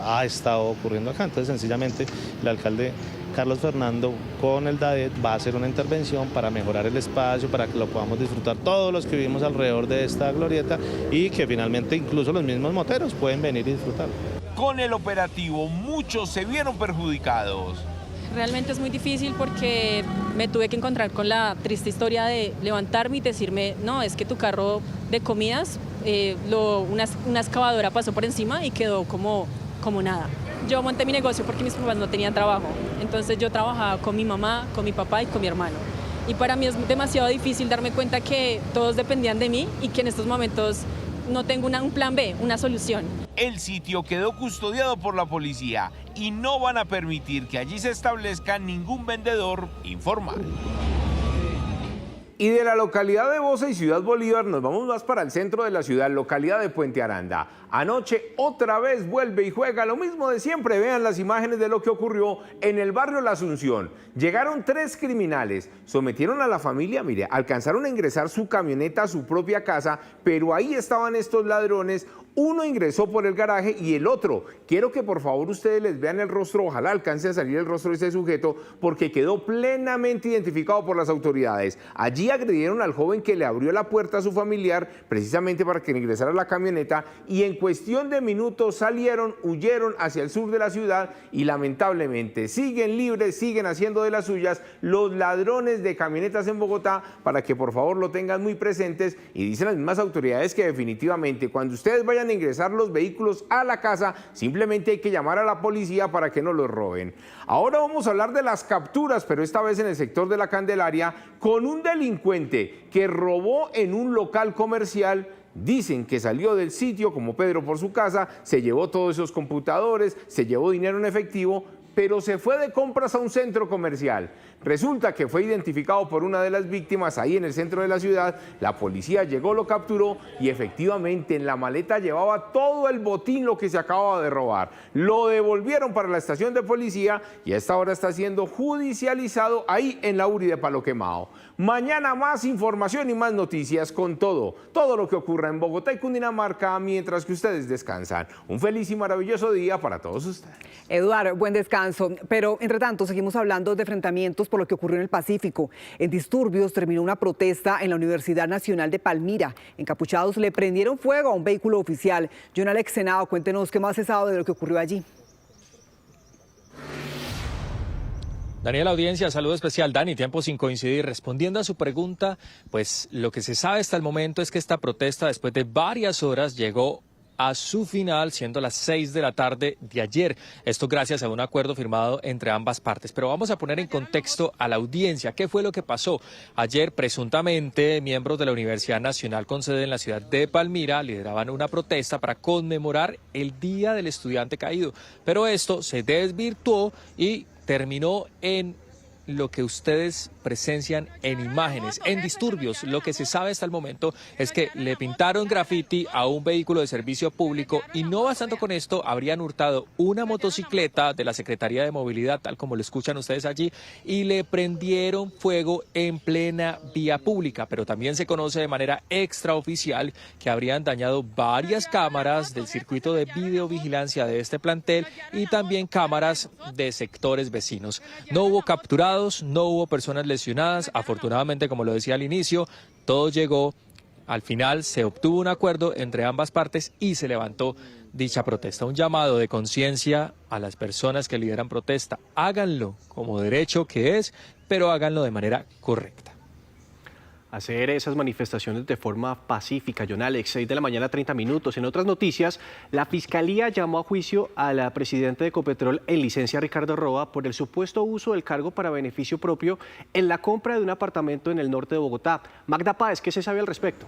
[SPEAKER 10] ha estado ocurriendo acá. Entonces sencillamente el alcalde Carlos Fernando con el DAET va a hacer una intervención para mejorar el espacio, para que lo podamos disfrutar todos los que vivimos alrededor de esta glorieta y que finalmente incluso los mismos moteros pueden venir y disfrutar.
[SPEAKER 27] Con el operativo muchos se vieron perjudicados.
[SPEAKER 11] Realmente es muy difícil porque me tuve que encontrar con la triste historia de levantarme y decirme, no, es que tu carro de comidas, una excavadora pasó por encima y quedó como nada. Yo monté mi negocio porque mis papás no tenían trabajo, entonces yo trabajaba con mi mamá, con mi papá y con mi hermano. Y para mí es demasiado difícil darme cuenta que todos dependían de mí y que en estos momentos no tengo un plan B, una solución.
[SPEAKER 27] El sitio quedó custodiado por la policía y no van a permitir que allí se establezca ningún vendedor informal. Y de la localidad de Bosa y Ciudad Bolívar nos vamos más para el centro de la ciudad, localidad de Puente Aranda. Anoche otra vez vuelve y juega lo mismo de siempre. Vean las imágenes de lo que ocurrió en el barrio La Asunción. Llegaron 3 criminales, sometieron a la familia, mire, alcanzaron a ingresar su camioneta a su propia casa, pero ahí estaban estos ladrones. Uno ingresó por el garaje y el otro, quiero que por favor ustedes les vean el rostro, ojalá alcance a salir el rostro de ese sujeto, porque quedó plenamente identificado por las autoridades. Allí agredieron al joven que le abrió la puerta a su familiar, precisamente para que ingresara a la camioneta, y en cuestión de minutos salieron, huyeron hacia el sur de la ciudad y lamentablemente siguen libres, siguen haciendo de las suyas los ladrones de camionetas en Bogotá, para que por favor lo tengan muy presentes. Y dicen las mismas autoridades que definitivamente cuando ustedes vayan a ingresar los vehículos a la casa, simplemente hay que llamar a la policía para que no los roben. Ahora vamos a hablar de las capturas, pero esta vez en el sector de la Candelaria, con un delincuente que robó en un local comercial. Dicen que salió del sitio como Pedro por su casa, se llevó todos esos computadores, se llevó dinero en efectivo, pero se fue de compras a un centro comercial. Resulta que fue identificado por una de las víctimas ahí en el centro de la ciudad. La policía llegó, lo capturó y efectivamente en la maleta llevaba todo el botín, lo que se acababa de robar. Lo devolvieron para la estación de policía y a esta hora está siendo judicializado ahí en la URI de Palo Quemado. Mañana más información y más noticias con todo lo que ocurra en Bogotá y Cundinamarca mientras que ustedes descansan. Un feliz y maravilloso día para todos ustedes.
[SPEAKER 26] Eduardo, buen descanso. Pero entre tanto seguimos hablando de enfrentamientos por lo que ocurrió en el Pacífico. En disturbios terminó una protesta en la Universidad Nacional de Palmira. Encapuchados le prendieron fuego a un vehículo oficial. John Alex Senado, cuéntenos qué más se sabe de lo que ocurrió allí.
[SPEAKER 12] Daniela, audiencia, saludo especial. Dani, tiempo sin coincidir. Respondiendo a su pregunta, pues lo que se sabe hasta el momento es que esta protesta, después de varias horas, llegó a su final, siendo las 6 de la tarde de ayer. Esto gracias a un acuerdo firmado entre ambas partes. Pero vamos a poner en contexto a la audiencia. ¿Qué fue lo que pasó? Ayer, presuntamente, miembros de la Universidad Nacional con sede en la ciudad de Palmira lideraban una protesta para conmemorar el Día del Estudiante Caído. Pero esto se desvirtuó y terminó en lo que ustedes presencian en imágenes, en disturbios. Lo que se sabe hasta el momento es que le pintaron graffiti a un vehículo de servicio público y no bastando con esto, habrían hurtado una motocicleta de la Secretaría de Movilidad, tal como lo escuchan ustedes allí, y le prendieron fuego en plena vía pública. Pero también se conoce de manera extraoficial que habrían dañado varias cámaras del circuito de videovigilancia de este plantel y también cámaras de sectores vecinos. No hubo capturados, no hubo personas lesionadas. Afortunadamente, como lo decía al inicio, todo llegó. Al final se obtuvo un acuerdo entre ambas partes y se levantó dicha protesta. Un llamado de conciencia a las personas que lideran protesta. Háganlo como derecho que es, pero háganlo de manera correcta.
[SPEAKER 2] Hacer esas manifestaciones de forma pacífica. John Alex, 6 de la mañana, 30 minutos. En otras noticias, la Fiscalía llamó a juicio a la presidenta de Ecopetrol en licencia, Ricardo Roa, por el supuesto uso del cargo para beneficio propio en la compra de un apartamento en el norte de Bogotá. Magda Páez, ¿qué se sabe al respecto?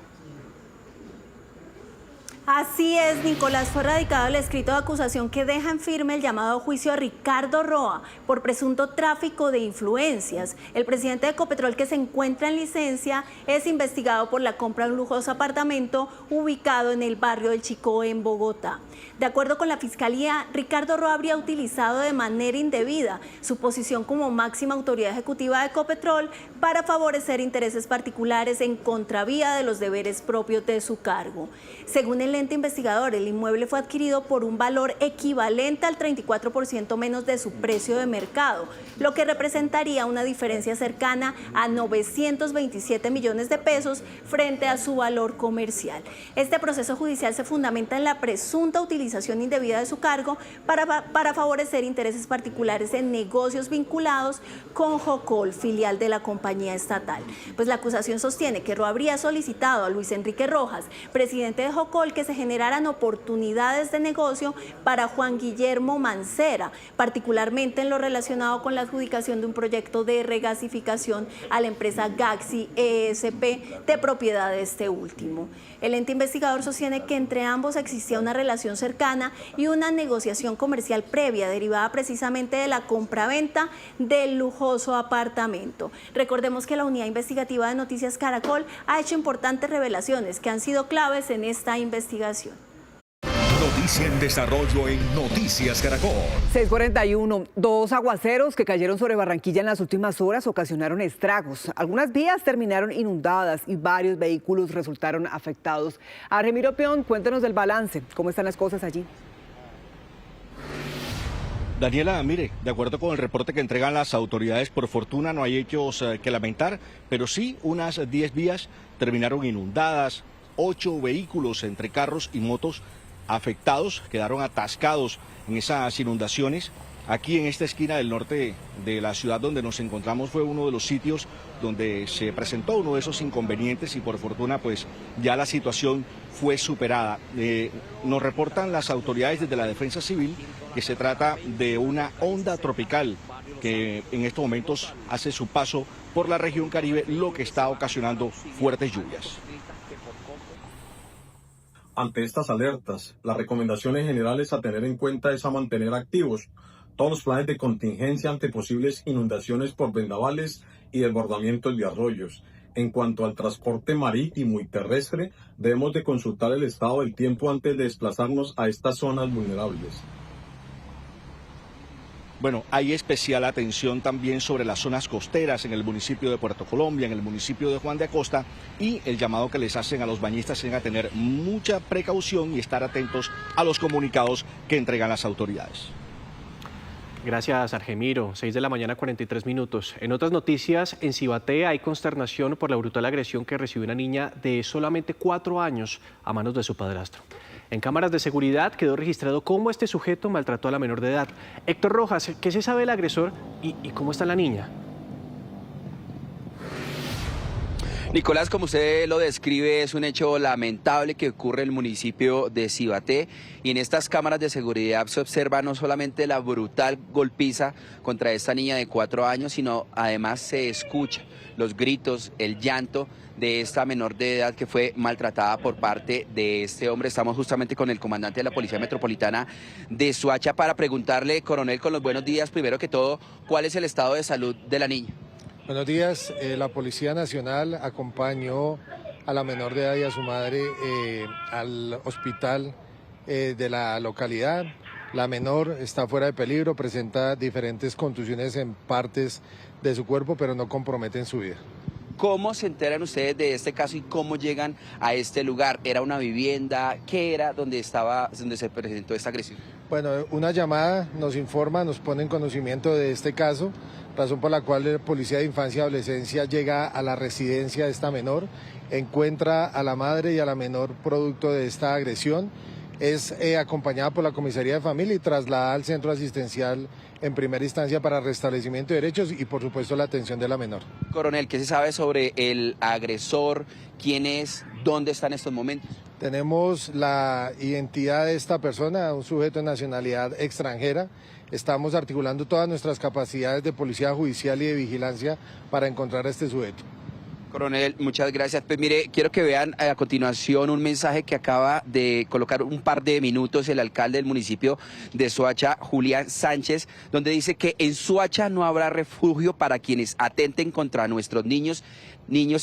[SPEAKER 13] Así es, Nicolás, fue radicado el escrito de acusación que deja en firme el llamado a juicio a Ricardo Roa por presunto tráfico de influencias. El presidente de Ecopetrol, que se encuentra en licencia, es investigado por la compra de un lujoso apartamento ubicado en el barrio del Chicó, en Bogotá. De acuerdo con la Fiscalía, Ricardo Roa habría utilizado de manera indebida su posición como máxima autoridad ejecutiva de Ecopetrol para favorecer intereses particulares en contravía de los deberes propios de su cargo. Según el ente investigador, el inmueble fue adquirido por un valor equivalente al 34% menos de su precio de mercado, lo que representaría una diferencia cercana a 927 millones de pesos frente a su valor comercial. Este proceso judicial se fundamenta en la presunta utilización indebida de su cargo para favorecer intereses particulares en negocios vinculados con Jocol, filial de la compañía estatal. Pues la acusación sostiene que Roa habría solicitado a Luis Enrique Rojas, presidente de Jocol, que se generaran oportunidades de negocio para Juan Guillermo Mancera, particularmente en lo relacionado con la adjudicación de un proyecto de regasificación a la empresa Gaxi ESP, de propiedad de este último. El ente investigador sostiene que entre ambos existía una relación cercana y una negociación comercial previa derivada precisamente de la compraventa del lujoso apartamento. Recordemos que la unidad investigativa de Noticias Caracol ha hecho importantes revelaciones que han sido claves en esta investigación.
[SPEAKER 1] Noticia en desarrollo en Noticias Caracol.
[SPEAKER 26] 6:41. 2 aguaceros que cayeron sobre Barranquilla en las últimas horas ocasionaron estragos. Algunas vías terminaron inundadas y varios vehículos resultaron afectados. Argemiro Peón, cuéntanos del balance. ¿Cómo están las cosas allí?
[SPEAKER 14] Daniela, mire, de acuerdo con el reporte que entregan las autoridades, por fortuna no hay hechos que lamentar, pero sí unas 10 vías terminaron inundadas, 8 vehículos entre carros y motos afectados, quedaron atascados en esas inundaciones. Aquí en esta esquina del norte de la ciudad donde nos encontramos fue uno de los sitios donde se presentó uno de esos inconvenientes y por fortuna pues ya la situación fue superada. Nos reportan las autoridades desde la Defensa Civil que se trata de una onda tropical que en estos momentos hace su paso por la región Caribe, lo que está ocasionando fuertes lluvias.
[SPEAKER 15] Ante estas alertas, las recomendaciones generales a tener en cuenta es a mantener activos todos los planes de contingencia ante posibles inundaciones por vendavales y desbordamientos de arroyos. En cuanto al transporte marítimo y terrestre, debemos de consultar el estado del tiempo antes de desplazarnos a estas zonas vulnerables.
[SPEAKER 14] Bueno, hay especial atención también sobre las zonas costeras en el municipio de Puerto Colombia, en el municipio de Juan de Acosta, y el llamado que les hacen a los bañistas es a tener mucha precaución y estar atentos a los comunicados que entregan las autoridades.
[SPEAKER 2] Gracias, Argemiro. 6 de la mañana, 43 minutos. En otras noticias, en Cibaté hay consternación por la brutal agresión que recibió una niña de solamente 4 años a manos de su padrastro. En cámaras de seguridad quedó registrado cómo este sujeto maltrató a la menor de edad. Héctor Rojas, ¿qué se sabe del agresor y cómo está la niña?
[SPEAKER 3] Nicolás, como usted lo describe, es un hecho lamentable que ocurre en el municipio de Cibaté, y en estas cámaras de seguridad se observa no solamente la brutal golpiza contra esta niña de 4 años, sino además se escucha los gritos, el llanto de esta menor de edad que fue maltratada por parte de este hombre. Estamos justamente con el comandante de la Policía Metropolitana de Soacha para preguntarle, coronel, con los buenos días, primero que todo, ¿cuál es el estado de salud de la niña?
[SPEAKER 16] Buenos días, la Policía Nacional acompañó a la menor de edad y a su madre al hospital de la localidad. La menor está fuera de peligro, presenta diferentes contusiones en partes de su cuerpo, pero no comprometen su vida.
[SPEAKER 3] ¿Cómo se enteran ustedes de este caso y cómo llegan a este lugar? ¿Era una vivienda? ¿Qué era donde se presentó esta agresión?
[SPEAKER 16] Bueno, una llamada nos informa, nos pone en conocimiento de este caso, razón por la cual la Policía de Infancia y Adolescencia llega a la residencia de esta menor, encuentra a la madre y a la menor producto de esta agresión, es acompañada por la Comisaría de Familia y trasladada al centro asistencial en primera instancia para restablecimiento de derechos y por supuesto la atención de la menor.
[SPEAKER 3] Coronel, ¿qué se sabe sobre el agresor? ¿Quién es? ¿Dónde está en estos momentos?
[SPEAKER 16] Tenemos la identidad de esta persona, un sujeto de nacionalidad extranjera. Estamos articulando todas nuestras capacidades de policía judicial y de vigilancia para encontrar a este sujeto.
[SPEAKER 3] Coronel, muchas gracias. Pues mire, quiero que vean a continuación un mensaje que acaba de colocar un par de minutos el alcalde del municipio de Soacha, Julián Sánchez, donde dice que en Soacha no habrá refugio para quienes atenten contra nuestros niños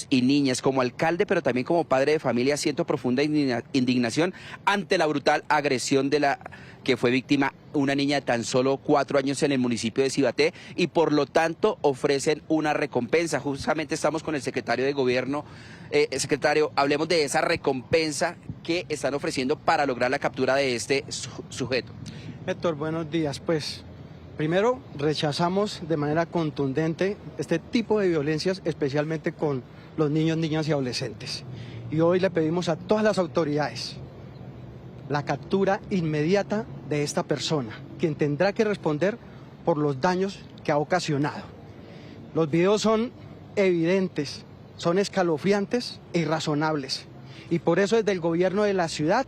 [SPEAKER 3] y niñas. Como alcalde, pero también como padre de familia, siento profunda indignación ante la brutal agresión de la que fue víctima una niña de tan solo 4 años en el municipio de Cibaté, y por lo tanto ofrecen una recompensa. Justamente estamos con el secretario de Gobierno. Secretario, hablemos de esa recompensa que están ofreciendo para lograr la captura de este sujeto.
[SPEAKER 17] Héctor, buenos días. Pues primero rechazamos de manera contundente este tipo de violencias, especialmente con los niños, niñas y adolescentes. Y hoy le pedimos a todas las autoridades la captura inmediata de esta persona, quien tendrá que responder por los daños que ha ocasionado. Los videos son evidentes, son escalofriantes e irrazonables. Y por eso desde el gobierno de la ciudad,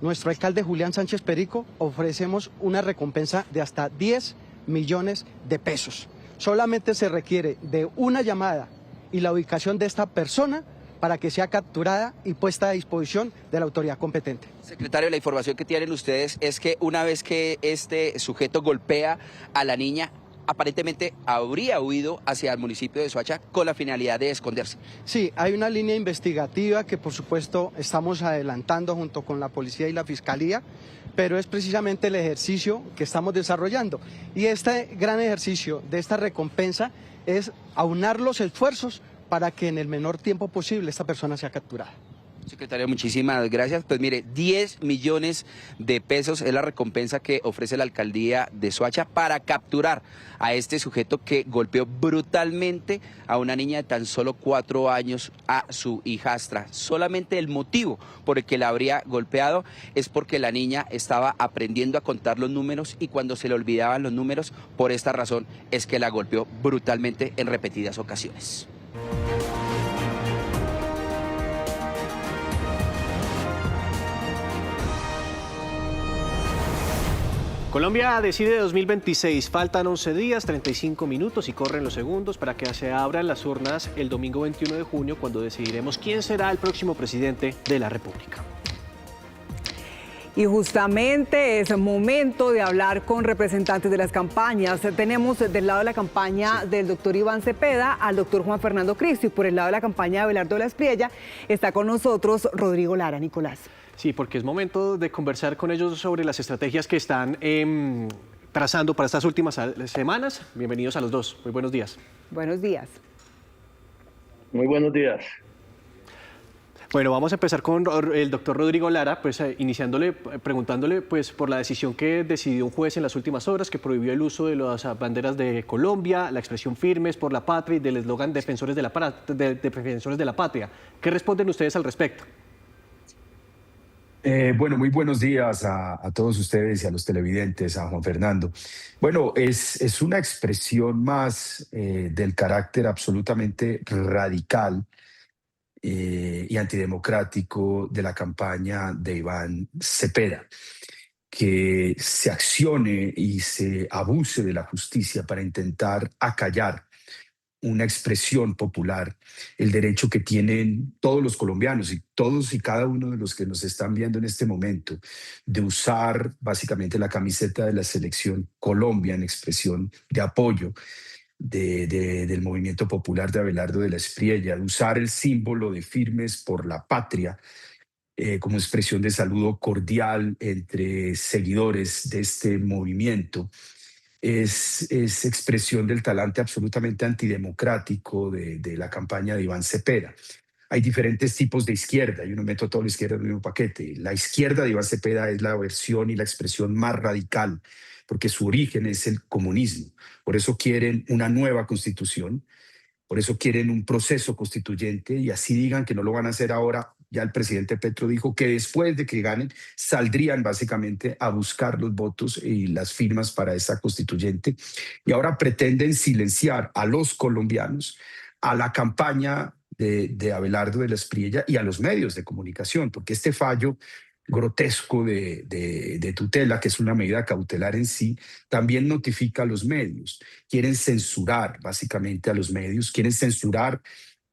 [SPEAKER 17] nuestro alcalde Julián Sánchez Perico, ofrecemos una recompensa de hasta 10 millones de pesos. Solamente se requiere de una llamada y la ubicación de esta persona para que sea capturada y puesta a disposición de la autoridad competente.
[SPEAKER 3] Secretario, la información que tienen ustedes es que una vez que este sujeto golpea a la niña, aparentemente habría huido hacia el municipio de Soacha con la finalidad de esconderse.
[SPEAKER 17] Sí, hay una línea investigativa que por supuesto estamos adelantando junto con la policía y la fiscalía, pero es precisamente el ejercicio que estamos desarrollando. Y este gran ejercicio de esta recompensa es aunar los esfuerzos para que en el menor tiempo posible esta persona sea capturada.
[SPEAKER 3] Secretario, muchísimas gracias. Pues mire, 10 millones de pesos es la recompensa que ofrece la alcaldía de Soacha para capturar a este sujeto que golpeó brutalmente a una niña de tan solo 4 años, a su hijastra. Solamente el motivo por el que la habría golpeado es porque la niña estaba aprendiendo a contar los números y cuando se le olvidaban los números, por esta razón es que la golpeó brutalmente en repetidas ocasiones.
[SPEAKER 2] Colombia decide 2026, faltan 11 días, 35 minutos y corren los segundos para que se abran las urnas el domingo 21 de junio, cuando decidiremos quién será el próximo presidente de la República.
[SPEAKER 26] Y justamente es momento de hablar con representantes de las campañas. Tenemos del lado de la campaña del doctor Iván Cepeda al doctor Juan Fernando Cristo, y por el lado de la campaña de Abelardo de la Espriella está con nosotros Rodrigo Lara. Nicolás.
[SPEAKER 2] Sí, porque es momento de conversar con ellos sobre las estrategias que están trazando para estas últimas semanas. Bienvenidos a los dos. Muy buenos días.
[SPEAKER 26] Buenos días.
[SPEAKER 18] Muy buenos días.
[SPEAKER 2] Bueno, vamos a empezar con el doctor Rodrigo Lara, pues preguntándole pues por la decisión que decidió un juez en las últimas horas que prohibió el uso de las banderas de Colombia, la expresión Firmes por la Patria y del eslogan Defensores de la Patria. ¿Qué responden ustedes al respecto?
[SPEAKER 4] Bueno, muy buenos días a todos ustedes y a los televidentes, a Juan Fernando. Bueno, es una expresión más del carácter absolutamente radical y antidemocrático de la campaña de Iván Cepeda, que se accione y se abuse de la justicia para intentar acallar una expresión popular, el derecho que tienen todos los colombianos y todos y cada uno de los que nos están viendo en este momento, de usar básicamente la camiseta de la selección Colombia en expresión de apoyo del movimiento popular de Abelardo de la Espriella, de usar el símbolo de Firmes por la Patria como expresión de saludo cordial entre seguidores de este movimiento. Es expresión del talante absolutamente antidemocrático de la campaña de Iván Cepeda. Hay diferentes tipos de izquierda, yo no meto a toda la izquierda en el mismo paquete. La izquierda de Iván Cepeda es la versión y la expresión más radical, porque su origen es el comunismo. Por eso quieren una nueva constitución, por eso quieren un proceso constituyente y así digan que no lo van a hacer ahora. Ya el presidente Petro dijo que después de que ganen saldrían básicamente a buscar los votos y las firmas para esa constituyente. Y ahora pretenden silenciar a los colombianos, a la campaña de Abelardo de la Espriella y a los medios de comunicación, porque este fallo grotesco de tutela, que es una medida cautelar en sí, también notifica a los medios. Quieren censurar básicamente a los medios, quieren censurar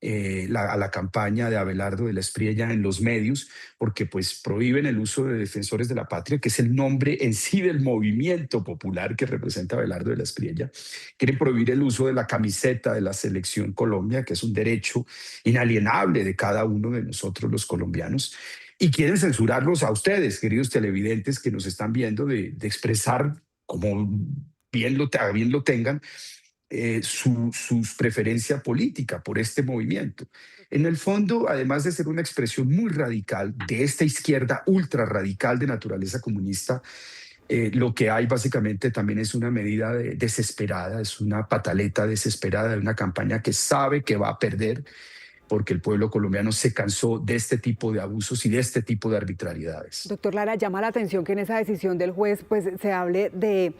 [SPEAKER 4] a la campaña de Abelardo de la Espriella en los medios, porque pues prohíben el uso de Defensores de la Patria, que es el nombre en sí del movimiento popular que representa Abelardo de la Espriella. Quieren prohibir el uso de la camiseta de la Selección Colombia, que es un derecho inalienable de cada uno de nosotros los colombianos. Y quieren censurarlos a ustedes, queridos televidentes que nos están viendo, de expresar, como bien lo tengan, su preferencia política por este movimiento. En el fondo, además de ser una expresión muy radical de esta izquierda ultra radical de naturaleza comunista, lo que hay básicamente también es una medida desesperada, es una pataleta desesperada de una campaña que sabe que va a perder, porque el pueblo colombiano se cansó de este tipo de abusos y de este tipo de arbitrariedades.
[SPEAKER 26] Doctor Lara, llama la atención que en esa decisión del juez pues se hable de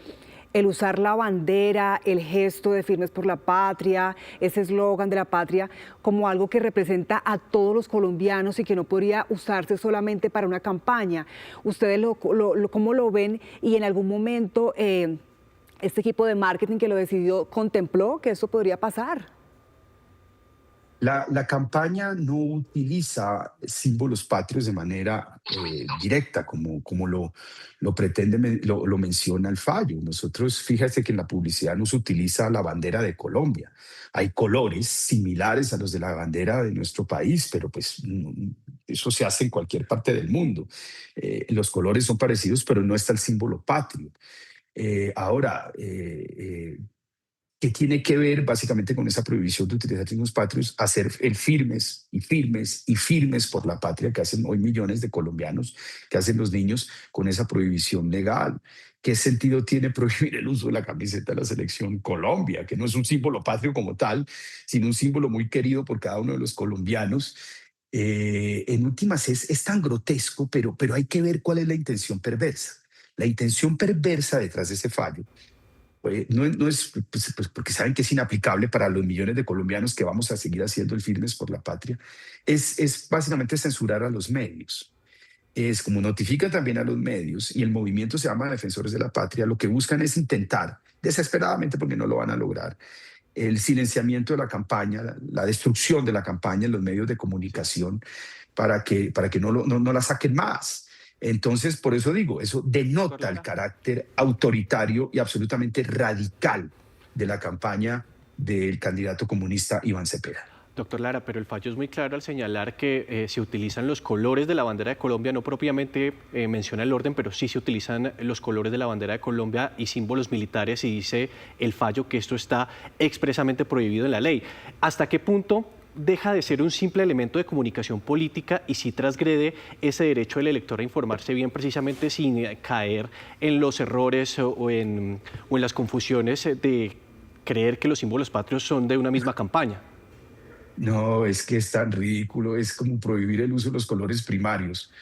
[SPEAKER 26] el usar la bandera, el gesto de Firmes por la Patria, ese eslogan de la patria, como algo que representa a todos los colombianos y que no podría usarse solamente para una campaña. ¿Ustedes cómo lo ven? Y en algún momento este equipo de marketing que lo decidió contempló que eso podría pasar.
[SPEAKER 4] La campaña no utiliza símbolos patrios de manera directa, como lo pretende, lo menciona el fallo. Nosotros, fíjate que en la publicidad no se utiliza la bandera de Colombia. Hay colores similares a los de la bandera de nuestro país, pero pues eso se hace en cualquier parte del mundo. Los colores son parecidos, pero no está el símbolo patrio. Ahora, que tiene que ver básicamente con esa prohibición de utilizar signos patrios, hacer el firmes y firmes y firmes por la patria que hacen hoy millones de colombianos, que hacen los niños con esa prohibición legal. ¿Qué sentido tiene prohibir el uso de la camiseta de la Selección Colombia, que no es un símbolo patrio como tal, sino un símbolo muy querido por cada uno de los colombianos? En últimas es tan grotesco, pero hay que ver cuál es la intención perversa. La intención perversa detrás de ese fallo no es pues, porque saben que es inaplicable para los millones de colombianos que vamos a seguir haciendo el Firmes por la Patria, es básicamente censurar a los medios. Es como notifican también a los medios y el movimiento se llama Defensores de la Patria, lo que buscan es intentar, desesperadamente porque no lo van a lograr, el silenciamiento de la campaña, la destrucción de la campaña en los medios de comunicación para que no la saquen más. Entonces, por eso digo, eso denota el carácter autoritario y absolutamente radical de la campaña del candidato comunista Iván Cepeda.
[SPEAKER 2] Doctor Lara, pero el fallo es muy claro al señalar que se utilizan los colores de la bandera de Colombia, no propiamente menciona el orden, pero sí se utilizan los colores de la bandera de Colombia y símbolos militares, y dice el fallo que esto está expresamente prohibido en la ley. ¿Hasta qué punto deja de ser un simple elemento de comunicación política y si transgrede ese derecho del elector a informarse bien, precisamente sin caer en los errores o en las confusiones de creer que los símbolos patrios son de una misma campaña?
[SPEAKER 4] No, es que es tan ridículo, es como prohibir el uso de los colores primarios.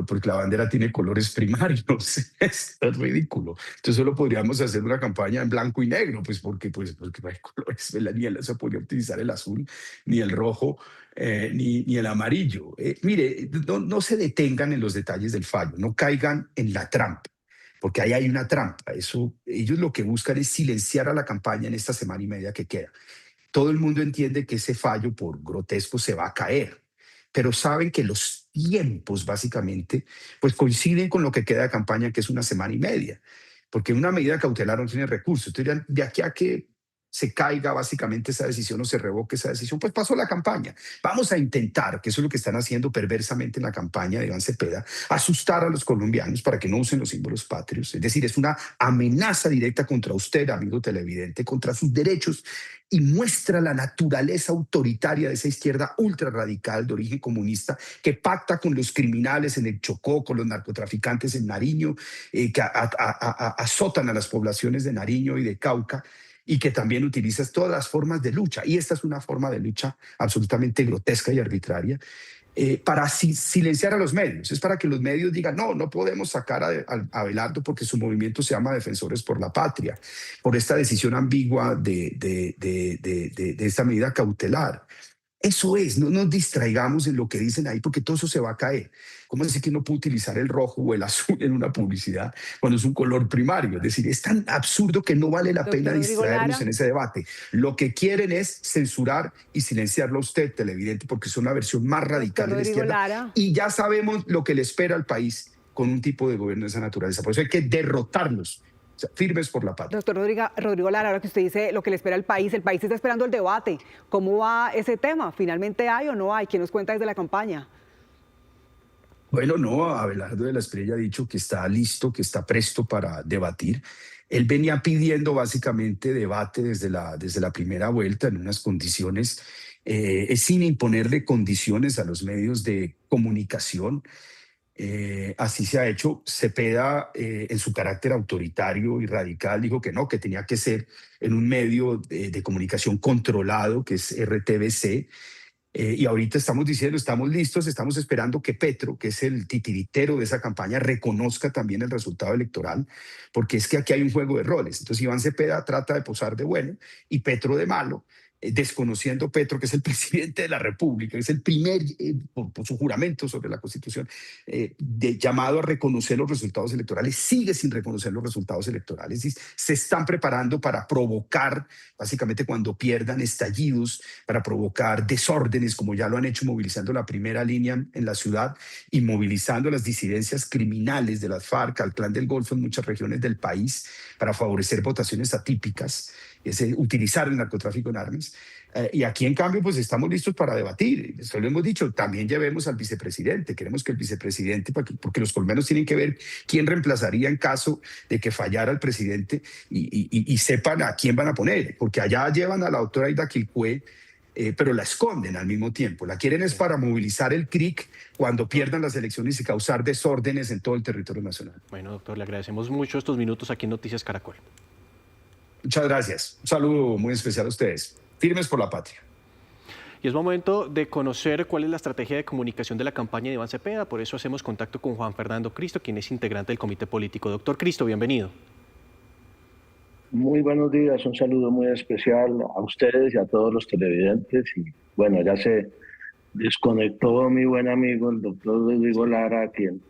[SPEAKER 4] porque la bandera tiene colores primarios. Esto es ridículo. Entonces solo podríamos hacer una campaña en blanco y negro, porque no hay colores. Ni no se podría utilizar el azul, ni el rojo, ni el amarillo. Mire, no se detengan en los detalles del fallo, no caigan en la trampa, porque ahí hay una trampa. Ellos lo que buscan es silenciar a la campaña en esta semana y media que queda. Todo el mundo entiende que ese fallo, por grotesco, se va a caer, pero saben que los tiempos básicamente pues coinciden con lo que queda de campaña, que es una semana y media, porque una medida cautelar no tiene recursos. Entonces, de aquí a que se caiga básicamente esa decisión o se revoque esa decisión, pues pasó la campaña. Vamos a intentar, que eso es lo que están haciendo perversamente en la campaña de Iván Cepeda, asustar a los colombianos para que no usen los símbolos patrios. Es decir, es una amenaza directa contra usted, amigo televidente, contra sus derechos, y muestra la naturaleza autoritaria de esa izquierda ultra radical de origen comunista que pacta con los criminales en el Chocó, con los narcotraficantes en Nariño, que azotan a las poblaciones de Nariño y de Cauca, y que también utiliza todas las formas de lucha. Y esta es una forma de lucha absolutamente grotesca y arbitraria, para silenciar a los medios. Es para que los medios digan, no podemos sacar a Abelardo porque su movimiento se llama Defensores por la Patria, por esta decisión ambigua de esta medida cautelar. Eso es, no nos distraigamos en lo que dicen ahí, porque todo eso se va a caer. ¿Cómo decir que no puede utilizar el rojo o el azul en una publicidad cuando es un color primario? Es decir, es tan absurdo que no vale la pena distraernos en ese debate. Lo que quieren es censurar y silenciarlo a usted, televidente, porque es una versión más radical de la izquierda. Y ya sabemos lo que le espera al país con un tipo de gobierno de esa naturaleza. Por eso hay que derrotarlos. O sea, firmes por la patria.
[SPEAKER 26] Doctor Rodrigo Lara, ahora que usted dice lo que le espera al país está esperando el debate. ¿Cómo va ese tema? ¿Finalmente hay o no hay? ¿Quién nos cuenta desde la campaña?
[SPEAKER 4] Bueno, no, Abelardo de la Espriella ha dicho que está listo, que está presto para debatir. Él venía pidiendo básicamente debate desde la primera vuelta en unas condiciones, sin imponerle condiciones a los medios de comunicación. Así se ha hecho. Cepeda, en su carácter autoritario y radical, dijo que no, que tenía que ser en un medio de comunicación controlado, que es RTBC. Y ahorita estamos diciendo, estamos listos, estamos esperando que Petro, que es el titiritero de esa campaña, reconozca también el resultado electoral, porque es que aquí hay un juego de roles. Entonces Iván Cepeda trata de posar de bueno y Petro de malo, desconociendo Petro, que es el presidente de la República, que es el primer, por su juramento sobre la Constitución, llamado a reconocer los resultados electorales, sigue sin reconocer los resultados electorales. Y se están preparando para provocar, básicamente cuando pierdan, estallidos, para provocar desórdenes, como ya lo han hecho movilizando la primera línea en la ciudad y movilizando las disidencias criminales de las FARC, al Clan del Golfo en muchas regiones del país, para favorecer votaciones atípicas, utilizar el narcotráfico en armas. Y aquí, en cambio, pues estamos listos para debatir. Esto lo hemos dicho, también llevemos al vicepresidente. Queremos que el vicepresidente, porque los colombianos tienen que ver quién reemplazaría en caso de que fallara el presidente y sepan a quién van a poner. Porque allá llevan a la doctora Aida Quilpué, pero la esconden al mismo tiempo. La quieren es para movilizar el CRIC cuando pierdan las elecciones y causar desórdenes en todo el territorio nacional.
[SPEAKER 2] Bueno, doctor, le agradecemos mucho estos minutos aquí en Noticias Caracol.
[SPEAKER 4] Muchas gracias. Un saludo muy especial a ustedes. Firmes por la patria.
[SPEAKER 2] Y es momento de conocer cuál es la estrategia de comunicación de la campaña de Iván Cepeda. Por eso hacemos contacto con Juan Fernando Cristo, quien es integrante del comité político. Doctor Cristo, bienvenido.
[SPEAKER 18] Muy buenos días. Un saludo muy especial a ustedes y a todos los televidentes. Y bueno, ya se desconectó mi buen amigo, el doctor Rodrigo Lara, quien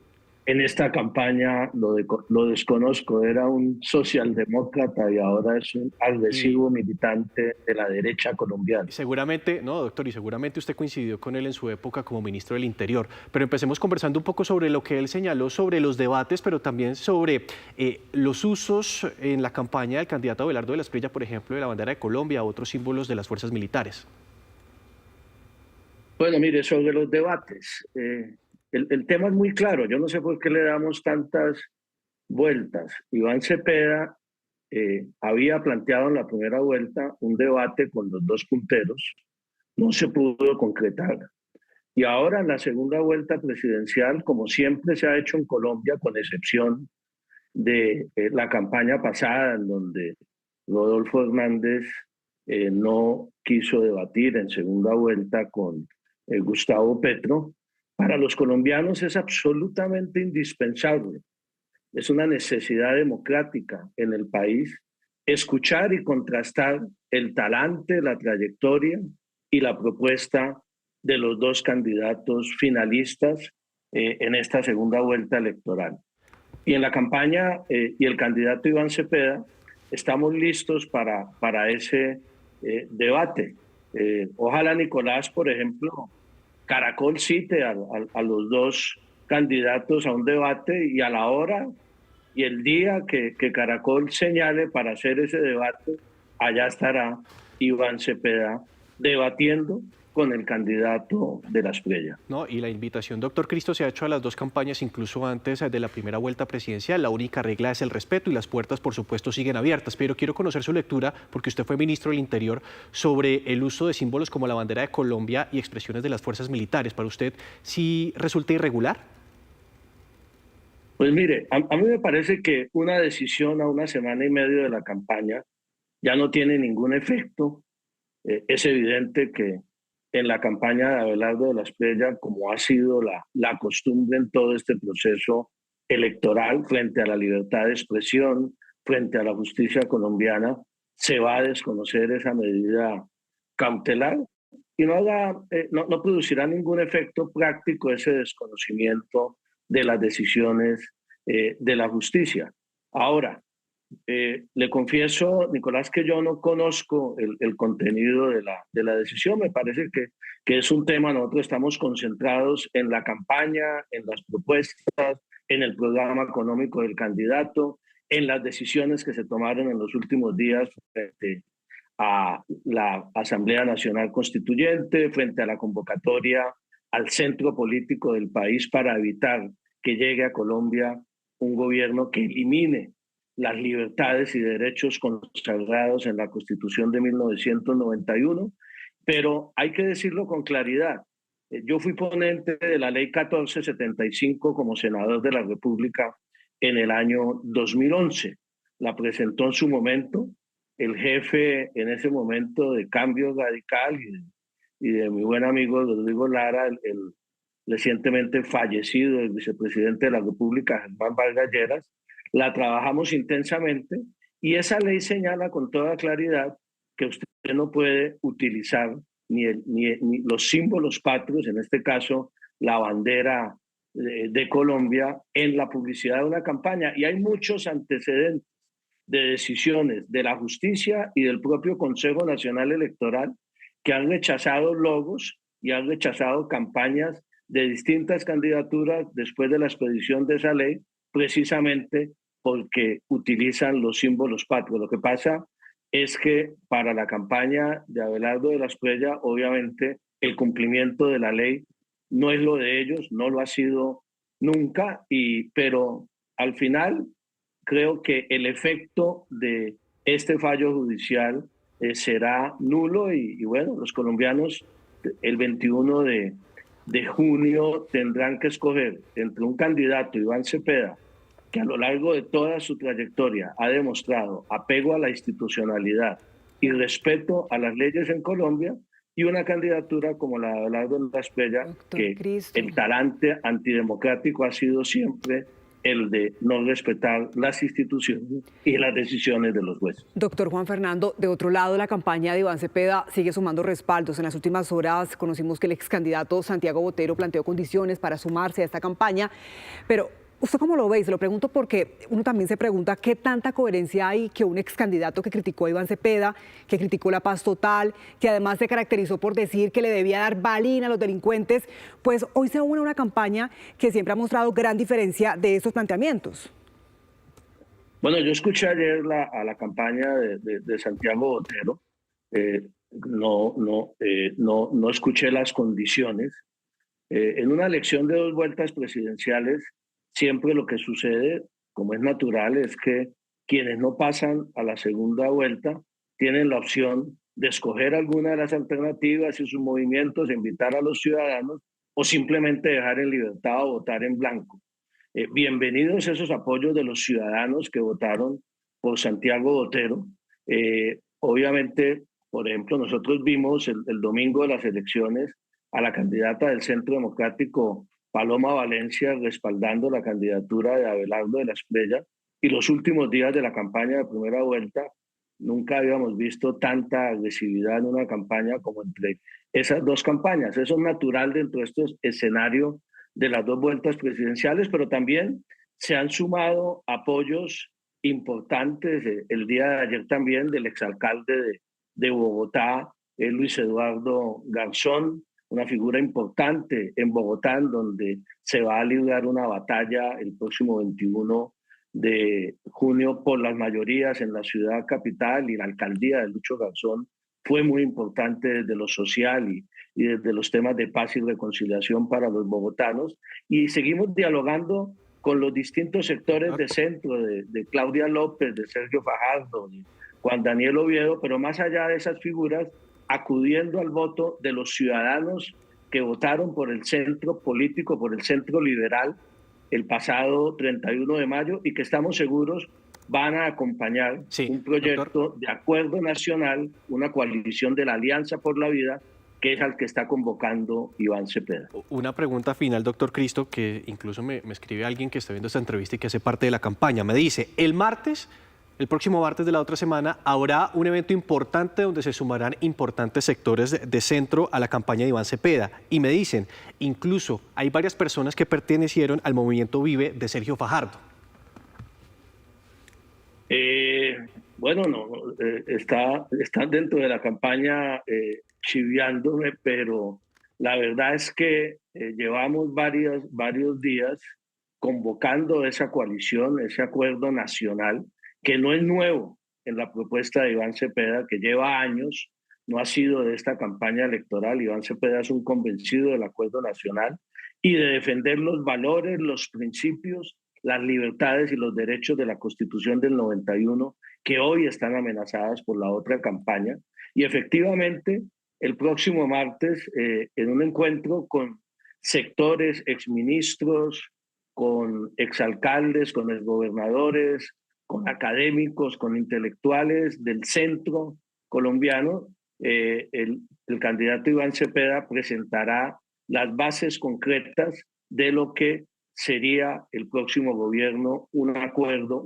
[SPEAKER 18] en esta campaña lo desconozco, era un socialdemócrata y ahora es un agresivo militante de la derecha colombiana.
[SPEAKER 2] Seguramente, no, doctor, y seguramente usted coincidió con él en su época como ministro del Interior. Pero empecemos conversando un poco sobre lo que él señaló sobre los debates, pero también sobre los usos en la campaña del candidato Abelardo de la Espriella, por ejemplo, de la bandera de Colombia, otros símbolos de las fuerzas militares.
[SPEAKER 18] Bueno, mire, sobre los debates, el tema es muy claro. Yo no sé por qué le damos tantas vueltas. Iván Cepeda había planteado en la primera vuelta un debate con los dos punteros. No se pudo concretar. Y ahora en la segunda vuelta presidencial, como siempre se ha hecho en Colombia, con excepción de la campaña pasada, en donde Rodolfo Hernández no quiso debatir en segunda vuelta con Gustavo Petro, para los colombianos es absolutamente indispensable. Es una necesidad democrática en el país escuchar y contrastar el talante, la trayectoria y la propuesta de los dos candidatos finalistas en esta segunda vuelta electoral. Y en la campaña y el candidato Iván Cepeda estamos listos para ese debate. Ojalá, Nicolás, por ejemplo, Caracol cite a los dos candidatos a un debate y a la hora y el día que Caracol señale para hacer ese debate, allá estará Iván Cepeda debatiendo con el candidato de la Espriella.
[SPEAKER 2] No, y la invitación, doctor Cristo, se ha hecho a las dos campañas incluso antes de la primera vuelta presidencial. La única regla es el respeto y las puertas, por supuesto, siguen abiertas. Pero quiero conocer su lectura, porque usted fue ministro del Interior, sobre el uso de símbolos como la bandera de Colombia y expresiones de las fuerzas militares. ¿Para usted sí resulta irregular?
[SPEAKER 18] Pues mire, a mí me parece que una decisión a una semana y media de la campaña ya no tiene ningún efecto. Es evidente que en la campaña de Abelardo de la Espriella, como ha sido la costumbre en todo este proceso electoral, frente a la libertad de expresión, frente a la justicia colombiana, se va a desconocer esa medida cautelar y no producirá ningún efecto práctico ese desconocimiento de las decisiones de la justicia. Ahora, le confieso, Nicolás, que yo no conozco el contenido de la decisión. Me parece que es un tema, nosotros estamos concentrados en la campaña, en las propuestas, en el programa económico del candidato, en las decisiones que se tomaron en los últimos días frente a la Asamblea Nacional Constituyente, frente a la convocatoria al centro político del país para evitar que llegue a Colombia un gobierno que elimine las libertades y derechos consagrados en la Constitución de 1991, pero hay que decirlo con claridad. Yo fui ponente de la Ley 1475 como senador de la República en el año 2011. La presentó en su momento el jefe en ese momento de Cambio Radical y de mi buen amigo Rodrigo Lara, el recientemente fallecido, el vicepresidente de la República, Germán Vargas Lleras. La trabajamos intensamente y esa ley señala con toda claridad que usted no puede utilizar ni los símbolos patrios, en este caso la bandera de Colombia, en la publicidad de una campaña. Y hay muchos antecedentes de decisiones de la justicia y del propio Consejo Nacional Electoral que han rechazado logos y han rechazado campañas de distintas candidaturas después de la expedición de esa ley, precisamente porque utilizan los símbolos patrios. Lo que pasa es que para la campaña de Abelardo de la Espriella, obviamente, el cumplimiento de la ley no es lo de ellos, no lo ha sido nunca, pero al final creo que el efecto de este fallo judicial será nulo y bueno, los colombianos el 21 de junio tendrán que escoger entre un candidato, Iván Cepeda, que a lo largo de toda su trayectoria ha demostrado apego a la institucionalidad y respeto a las leyes en Colombia, y una candidatura como la de Abelardo de la Espriella, que el talante antidemocrático ha sido siempre el de no respetar las instituciones y las decisiones de los jueces.
[SPEAKER 26] Doctor Juan Fernando, de otro lado, la campaña de Iván Cepeda sigue sumando respaldos. En las últimas horas conocimos que el ex candidato Santiago Botero planteó condiciones para sumarse a esta campaña, pero ¿usted cómo lo ve? Y se lo pregunto porque uno también se pregunta qué tanta coherencia hay que un ex candidato que criticó a Iván Cepeda, que criticó la paz total, que además se caracterizó por decir que le debía dar balín a los delincuentes, pues hoy se une a una campaña que siempre ha mostrado gran diferencia de esos planteamientos.
[SPEAKER 18] Bueno, yo escuché ayer a la campaña de Santiago Botero, no escuché las condiciones. En una elección de 2 vueltas presidenciales, siempre lo que sucede, como es natural, es que quienes no pasan a la segunda vuelta tienen la opción de escoger alguna de las alternativas y sus movimientos, invitar a los ciudadanos o simplemente dejar en libertad o votar en blanco. Bienvenidos esos apoyos de los ciudadanos que votaron por Santiago Botero. Obviamente, por ejemplo, nosotros vimos el domingo de las elecciones a la candidata del Centro Democrático, Paloma Valencia respaldando la candidatura de Abelardo de la Espriella, y los últimos días de la campaña de primera vuelta, nunca habíamos visto tanta agresividad en una campaña como entre esas dos campañas. Eso es natural dentro de este escenario de las dos vueltas presidenciales, pero también se han sumado apoyos importantes el día de ayer también del exalcalde de Bogotá, Luis Eduardo Garzón, una figura importante en Bogotá, en donde se va a librar una batalla el próximo 21 de junio por las mayorías en la ciudad capital, y la alcaldía de Lucho Garzón fue muy importante desde lo social y desde los temas de paz y reconciliación para los bogotanos. Y seguimos dialogando con los distintos sectores de centro, de Claudia López, de Sergio Fajardo, de Juan Daniel Oviedo, pero más allá de esas figuras, acudiendo al voto de los ciudadanos que votaron por el centro político, por el centro liberal, el pasado 31 de mayo, y que estamos seguros van a acompañar un proyecto de acuerdo nacional, una coalición de la Alianza por la Vida, que es al que está convocando Iván Cepeda.
[SPEAKER 2] Una pregunta final, doctor Cristo, que incluso me escribe alguien que está viendo esta entrevista y que hace parte de la campaña. Me dice, el próximo martes de la otra semana, habrá un evento importante donde se sumarán importantes sectores de centro a la campaña de Iván Cepeda. Y me dicen, incluso hay varias personas que pertenecieron al movimiento Vive de Sergio Fajardo.
[SPEAKER 18] Bueno, están dentro de la campaña chiviándome, pero la verdad es que llevamos varios días convocando esa coalición, ese acuerdo nacional, que no es nuevo en la propuesta de Iván Cepeda, que lleva años, no ha sido de esta campaña electoral. Iván Cepeda es un convencido del acuerdo nacional y de defender los valores, los principios, las libertades y los derechos de la Constitución del 91, que hoy están amenazadas por la otra campaña. Y efectivamente, el próximo martes, en un encuentro con sectores, exministros, con exalcaldes, con exgobernadores, con académicos, con intelectuales del centro colombiano, el candidato Iván Cepeda presentará las bases concretas de lo que sería el próximo gobierno, un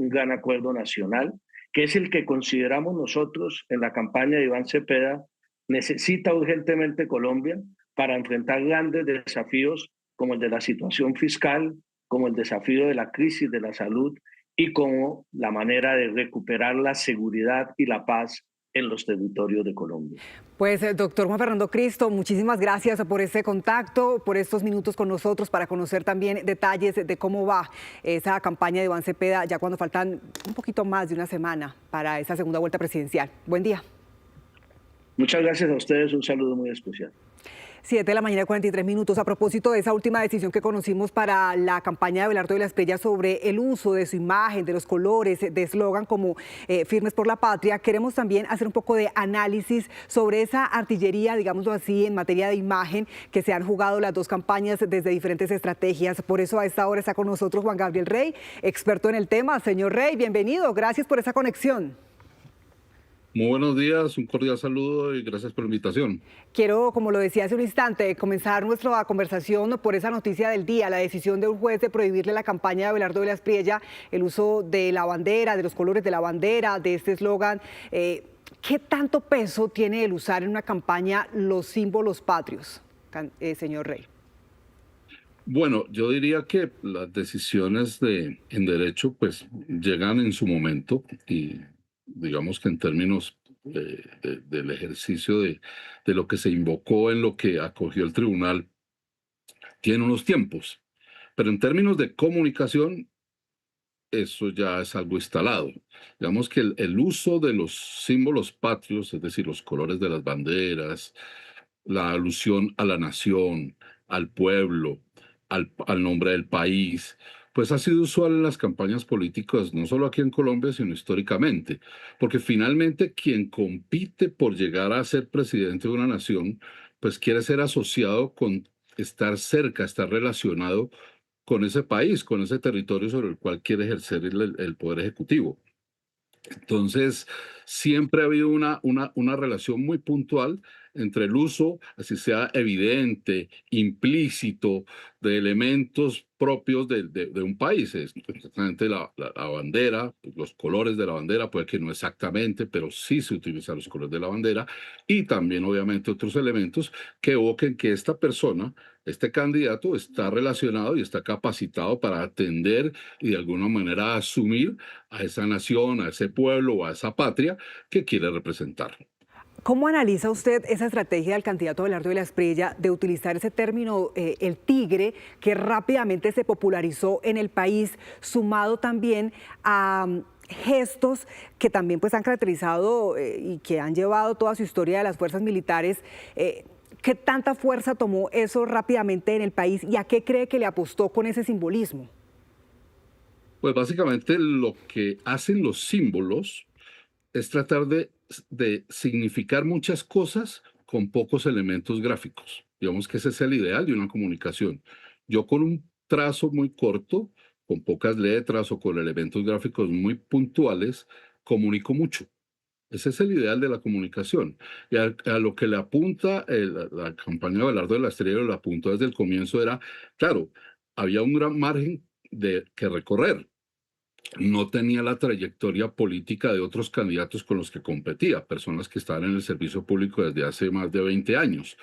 [SPEAKER 18] gran acuerdo nacional, que es el que consideramos nosotros en la campaña de Iván Cepeda necesita urgentemente Colombia para enfrentar grandes desafíos como el de la situación fiscal, como el desafío de la crisis de la salud y como la manera de recuperar la seguridad y la paz en los territorios de Colombia.
[SPEAKER 26] Pues, doctor Juan Fernando Cristo, muchísimas gracias por ese contacto, por estos minutos con nosotros para conocer también detalles de cómo va esa campaña de Iván Cepeda, ya cuando faltan un poquito más de una semana para esa segunda vuelta presidencial. Buen día.
[SPEAKER 18] Muchas gracias a ustedes, un saludo muy especial.
[SPEAKER 26] 7 de la mañana, 43 minutos. A propósito de esa última decisión que conocimos para la campaña de Abelardo de la Espriella sobre el uso de su imagen, de los colores, de eslogan como Firmes por la Patria, queremos también hacer un poco de análisis sobre esa artillería, digámoslo así, en materia de imagen que se han jugado las dos campañas desde diferentes estrategias. Por eso a esta hora está con nosotros Juan Gabriel Rey, experto en el tema. Señor Rey, bienvenido. Gracias por esa conexión.
[SPEAKER 6] Muy buenos días, un cordial saludo y gracias por la invitación.
[SPEAKER 26] Quiero, como lo decía hace un instante, comenzar nuestra conversación por esa noticia del día, la decisión de un juez de prohibirle la campaña de Abelardo de la Espriella el uso de la bandera, de los colores de la bandera, de este eslogan. ¿Qué tanto peso tiene el usar en una campaña los símbolos patrios, señor Rey?
[SPEAKER 6] Bueno, yo diría que las decisiones en derecho pues llegan en su momento y digamos que en términos del ejercicio de lo que se invocó en lo que acogió el tribunal, tiene unos tiempos. Pero en términos de comunicación, eso ya es algo instalado. Digamos que el uso de los símbolos patrios, es decir, los colores de las banderas, la alusión a la nación, al pueblo, al nombre del país, pues ha sido usual en las campañas políticas, no solo aquí en Colombia, sino históricamente, porque finalmente quien compite por llegar a ser presidente de una nación, pues quiere ser asociado con estar cerca, estar relacionado con ese país, con ese territorio sobre el cual quiere ejercer el poder ejecutivo. Entonces, siempre ha habido una relación muy puntual entre el uso, así sea evidente, implícito, de elementos propios de un país. Es exactamente la bandera, los colores de la bandera, puede que no exactamente, pero sí se utilizan los colores de la bandera, y también obviamente otros elementos que evoquen que esta persona, este candidato, está relacionado y está capacitado para atender y de alguna manera asumir a esa nación, a ese pueblo o a esa patria que quiere representar.
[SPEAKER 26] ¿Cómo analiza usted esa estrategia del candidato Abelardo de la Espriella de utilizar ese término, el tigre, que rápidamente se popularizó en el país, sumado también a gestos que también pues han caracterizado y que han llevado toda su historia de las fuerzas militares? ¿Qué tanta fuerza tomó eso rápidamente en el país y a qué cree que le apostó con ese simbolismo?
[SPEAKER 6] Pues básicamente lo que hacen los símbolos es tratar de significar muchas cosas con pocos elementos gráficos. Digamos que ese es el ideal de una comunicación. Yo con un trazo muy corto, con pocas letras o con elementos gráficos muy puntuales, comunico mucho. Ese es el ideal de la comunicación. Y a lo que le apunta la campaña de Abelardo de la Espriella, le apuntó desde el comienzo, era, claro, había un gran margen que recorrer. No tenía la trayectoria política de otros candidatos con los que competía, personas que estaban en el servicio público desde hace más de 20 años.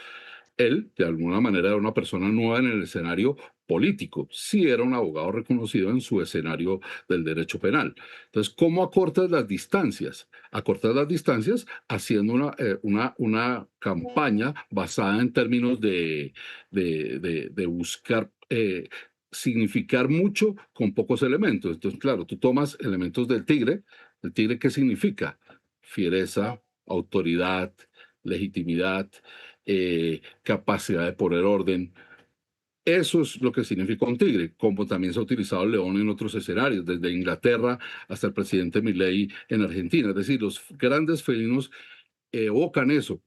[SPEAKER 6] Él, de alguna manera, era una persona nueva en el escenario político. Sí era un abogado reconocido en su escenario del derecho penal. Entonces, ¿cómo acortas las distancias? Acortas las distancias haciendo una campaña basada en términos de buscar significar mucho con pocos elementos. Entonces, claro, tú tomas elementos del tigre. ¿El tigre qué significa? Fiereza, autoridad, legitimidad, capacidad de poner orden. Eso es lo que significa un tigre, como también se ha utilizado el león en otros escenarios, desde Inglaterra hasta el presidente Milei en Argentina. Es decir, los grandes felinos evocan eso.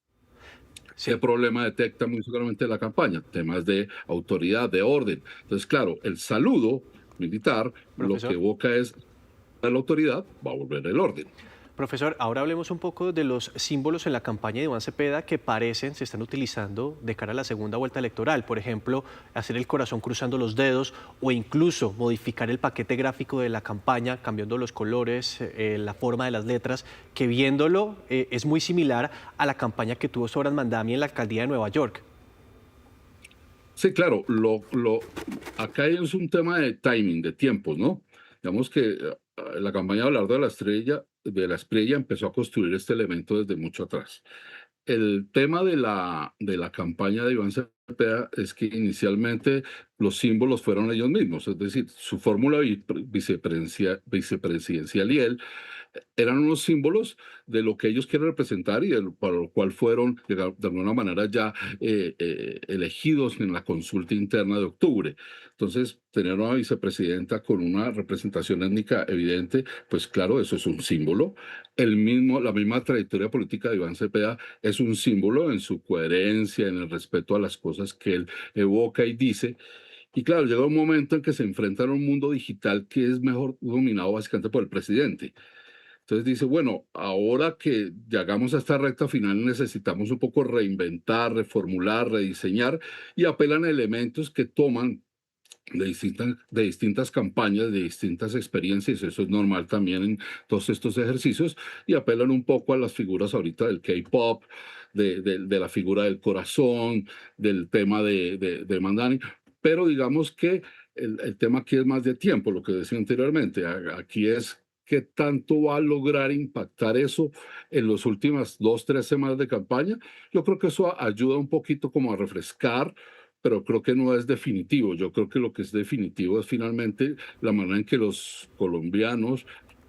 [SPEAKER 6] ¿Qué problema detecta muy seguramente la campaña? Temas de autoridad, de orden. Entonces, claro, el saludo militar,
[SPEAKER 2] Profesor,
[SPEAKER 6] lo que evoca es la autoridad, va a volver el orden.
[SPEAKER 2] Profesor, ahora hablemos un poco de los símbolos en la campaña de Iván Cepeda que se están utilizando de cara a la segunda vuelta electoral. Por ejemplo, hacer el corazón cruzando los dedos o incluso modificar el paquete gráfico de la campaña, cambiando los colores, la forma de las letras, que viéndolo es muy similar a la campaña que tuvo Zoran Mandami en la alcaldía de Nueva York.
[SPEAKER 6] Sí, claro, acá es un tema de timing, de tiempos, ¿no? Digamos que la campaña de Abelardo de la Espriella empezó a construir este elemento desde mucho atrás. El tema de la campaña de Iván Cepeda es que inicialmente los símbolos fueron ellos mismos, es decir, su fórmula vicepresidencial y él eran unos símbolos de lo que ellos quieren representar y para lo cual fueron de alguna manera ya elegidos en la consulta interna de octubre. Entonces, tener una vicepresidenta con una representación étnica evidente, pues claro, eso es un símbolo. La misma trayectoria política de Iván Cepeda es un símbolo en su coherencia, en el respeto a las cosas que él evoca y dice. Y claro, llega un momento en que se enfrentan a un mundo digital que es mejor dominado básicamente por el presidente. Entonces dice, bueno, ahora que llegamos a esta recta final necesitamos un poco reinventar, reformular, rediseñar, y apelan a elementos que toman de distintas campañas, de distintas experiencias. Eso es normal también en todos estos ejercicios, y apelan un poco a las figuras ahorita del K-pop, de la figura del corazón, del tema de Mandani, pero digamos que el tema aquí es más de tiempo, lo que decía anteriormente. Aquí es qué tanto va a lograr impactar eso en las últimas 2-3 semanas de campaña. Yo creo que eso ayuda un poquito como a refrescar, pero creo que no es definitivo. Yo creo que lo que es definitivo es finalmente la manera en que los colombianos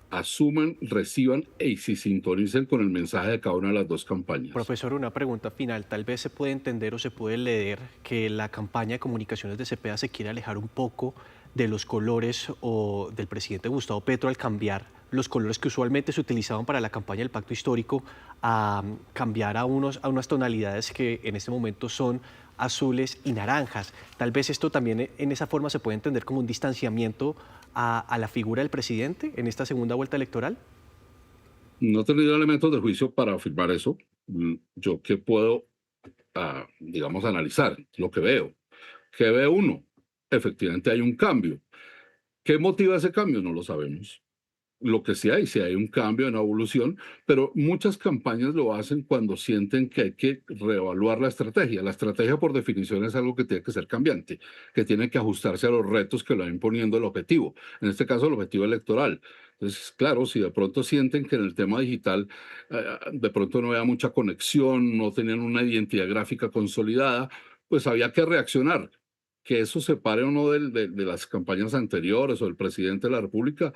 [SPEAKER 6] asuman, reciban y se sintonicen con el mensaje de cada una de las dos campañas.
[SPEAKER 2] Profesor, una pregunta final. Tal vez se puede entender o se puede leer que la campaña de comunicaciones de Cepeda se quiere alejar un poco de los colores o del presidente Gustavo Petro al cambiar los colores que usualmente se utilizaban para la campaña del Pacto Histórico a cambiar a unas tonalidades que en este momento son azules y naranjas. Tal vez esto también en esa forma se puede entender como un distanciamiento a la figura del presidente en esta segunda vuelta electoral.
[SPEAKER 6] No he tenido elementos de juicio para afirmar eso. Yo que puedo digamos, analizar lo que veo. ¿Qué ve uno? Efectivamente hay un cambio. ¿Qué motiva ese cambio? No lo sabemos. Lo que sí hay un cambio, una evolución, pero muchas campañas lo hacen cuando sienten que hay que reevaluar la estrategia. La estrategia, por definición, es algo que tiene que ser cambiante, que tiene que ajustarse a los retos que lo va imponiendo el objetivo. En este caso, el objetivo electoral. Entonces, claro, si de pronto sienten que en el tema digital de pronto no había mucha conexión, no tenían una identidad gráfica consolidada, pues había que reaccionar. Que eso se pare o no de las campañas anteriores o del presidente de la República,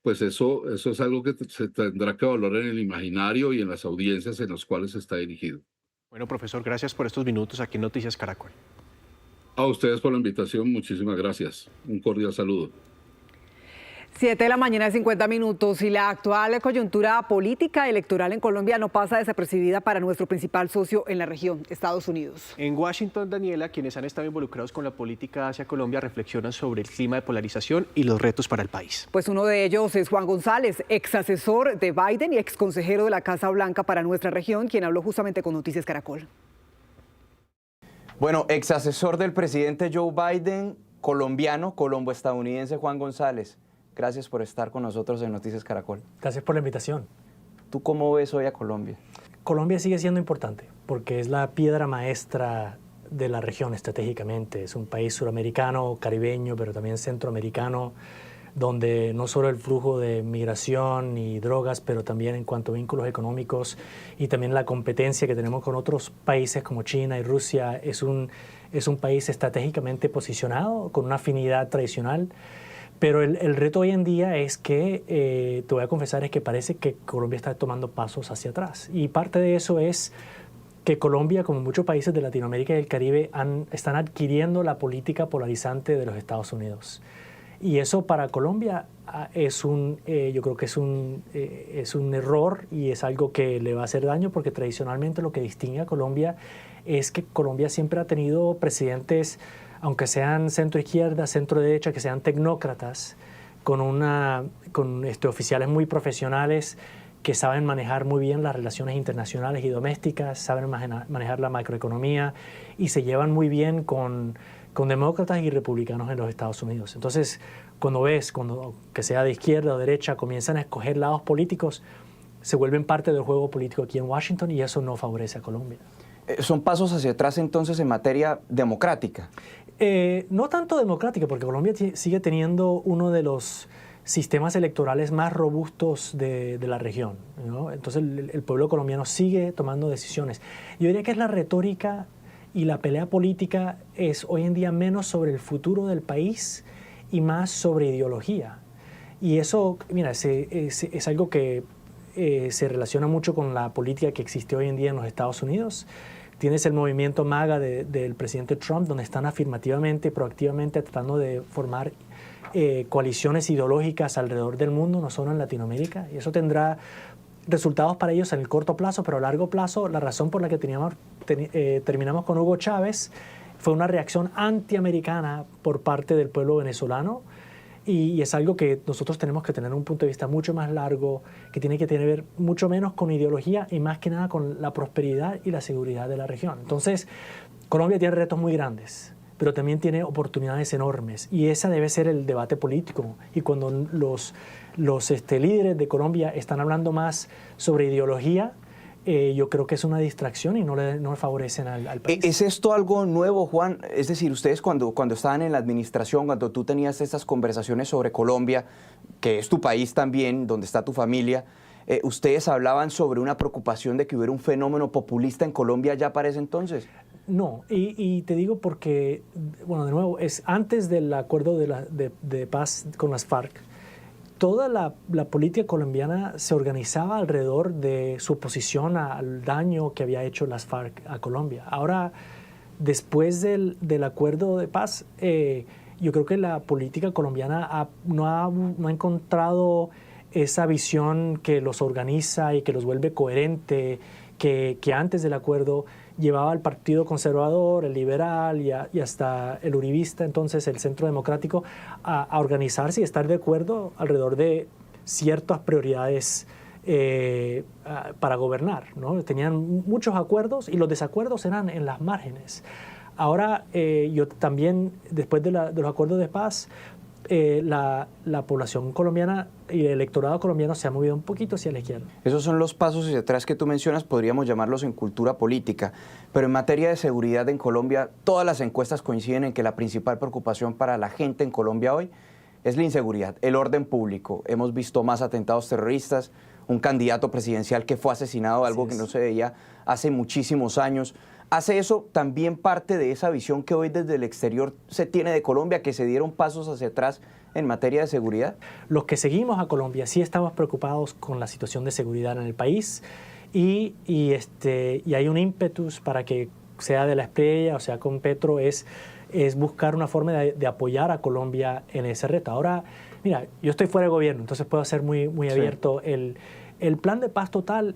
[SPEAKER 6] pues eso es algo que se tendrá que valorar en el imaginario y en las audiencias en las cuales está dirigido.
[SPEAKER 2] Bueno, profesor, gracias por estos minutos aquí en Noticias Caracol.
[SPEAKER 6] A ustedes por la invitación, muchísimas gracias. Un cordial saludo.
[SPEAKER 26] 7 de la mañana, 50 minutos, y la actual coyuntura política electoral en Colombia no pasa desapercibida para nuestro principal socio en la región, Estados Unidos.
[SPEAKER 2] En Washington, Daniela, quienes han estado involucrados con la política hacia Colombia reflexionan sobre el clima de polarización y los retos para el país.
[SPEAKER 26] Pues uno de ellos es Juan González, ex asesor de Biden y ex consejero de la Casa Blanca para nuestra región, quien habló justamente con Noticias Caracol.
[SPEAKER 8] Bueno, ex asesor del presidente Joe Biden, colombiano, colombo-estadounidense Juan González. Gracias por estar con nosotros en Noticias Caracol.
[SPEAKER 19] Gracias por la invitación.
[SPEAKER 8] ¿Tú cómo ves hoy a Colombia?
[SPEAKER 19] Colombia sigue siendo importante porque es la piedra maestra de la región estratégicamente. Es un país suramericano, caribeño, pero también centroamericano, donde no solo el flujo de migración y drogas, pero también en cuanto a vínculos económicos y también la competencia que tenemos con otros países como China y Rusia, es un país estratégicamente posicionado con una afinidad tradicional. Pero el reto hoy en día es que, te voy a confesar, es que parece que Colombia está tomando pasos hacia atrás. Y parte de eso es que Colombia, como muchos países de Latinoamérica y el Caribe, están adquiriendo la política polarizante de los Estados Unidos. Y eso para Colombia yo creo que es un error y es algo que le va a hacer daño, porque tradicionalmente lo que distingue a Colombia es que Colombia siempre ha tenido presidentes, aunque sean centro-izquierda, centro-derecha, que sean tecnócratas, con oficiales muy profesionales que saben manejar muy bien las relaciones internacionales y domésticas, saben manejar la macroeconomía y se llevan muy bien con demócratas y republicanos en los Estados Unidos. Entonces, cuando que sea de izquierda o derecha, comienzan a escoger lados políticos, se vuelven parte del juego político aquí en Washington y eso no favorece a Colombia.
[SPEAKER 8] ¿Son pasos hacia atrás entonces en materia democrática?
[SPEAKER 19] No tanto democrática, porque Colombia sigue teniendo uno de los sistemas electorales más robustos de la región, ¿no? Entonces el pueblo colombiano sigue tomando decisiones. Yo diría que la retórica y la pelea política es hoy en día menos sobre el futuro del país y más sobre ideología. Y eso, mira, es algo que se relaciona mucho con la política que existe hoy en día en los Estados Unidos. Tienes el movimiento MAGA del presidente Trump, donde están afirmativamente, proactivamente tratando de formar coaliciones ideológicas alrededor del mundo, no solo en Latinoamérica. Y eso tendrá resultados para ellos en el corto plazo, pero a largo plazo la razón por la que terminamos con Hugo Chávez fue una reacción antiamericana por parte del pueblo venezolano. Y es algo que nosotros tenemos que tener un punto de vista mucho más largo, que tiene que ver mucho menos con ideología y más que nada con la prosperidad y la seguridad de la región. Entonces, Colombia tiene retos muy grandes, pero también tiene oportunidades enormes. Y ese debe ser el debate político. Y cuando los líderes de Colombia están hablando más sobre ideología, yo creo que es una distracción y no le favorecen al país.
[SPEAKER 8] ¿Es esto algo nuevo, Juan? Es decir, ustedes cuando estaban en la administración, cuando tú tenías estas conversaciones sobre Colombia, que es tu país también, donde está tu familia, ¿ustedes hablaban sobre una preocupación de que hubiera un fenómeno populista en Colombia ya para ese entonces?
[SPEAKER 19] No, y te digo porque, bueno, de nuevo, es antes del acuerdo de paz con las FARC. Toda la política colombiana se organizaba alrededor de su oposición al daño que había hecho las FARC a Colombia. Ahora, después del acuerdo de paz, yo creo que la política colombiana no ha encontrado esa visión que los organiza y que los vuelve coherente, que antes del acuerdo llevaba al Partido Conservador, el Liberal y hasta el Uribista, entonces el Centro Democrático, a organizarse y estar de acuerdo alrededor de ciertas prioridades para gobernar, ¿no? Tenían muchos acuerdos y los desacuerdos eran en las márgenes. Ahora, yo también, después de los acuerdos de paz, la población colombiana y el electorado colombiano se ha movido un poquito hacia la izquierda.
[SPEAKER 8] Esos son los pasos hacia atrás que tú mencionas, podríamos llamarlos en cultura política, pero en materia de seguridad en Colombia, todas las encuestas coinciden en que la principal preocupación para la gente en Colombia hoy es la inseguridad, el orden público. Hemos visto más atentados terroristas, un candidato presidencial que fue asesinado, algo que no se veía hace muchísimos años. ¿Hace eso también parte de esa visión que hoy desde el exterior se tiene de Colombia, que se dieron pasos hacia atrás en materia de seguridad?
[SPEAKER 19] Los que seguimos a Colombia sí estamos preocupados con la situación de seguridad en el país y hay un ímpetus para que sea de la Espriella o sea con Petro, es buscar una forma de apoyar a Colombia en ese reto. Ahora, mira, yo estoy fuera de gobierno, entonces puedo ser muy abierto. El plan de paz total,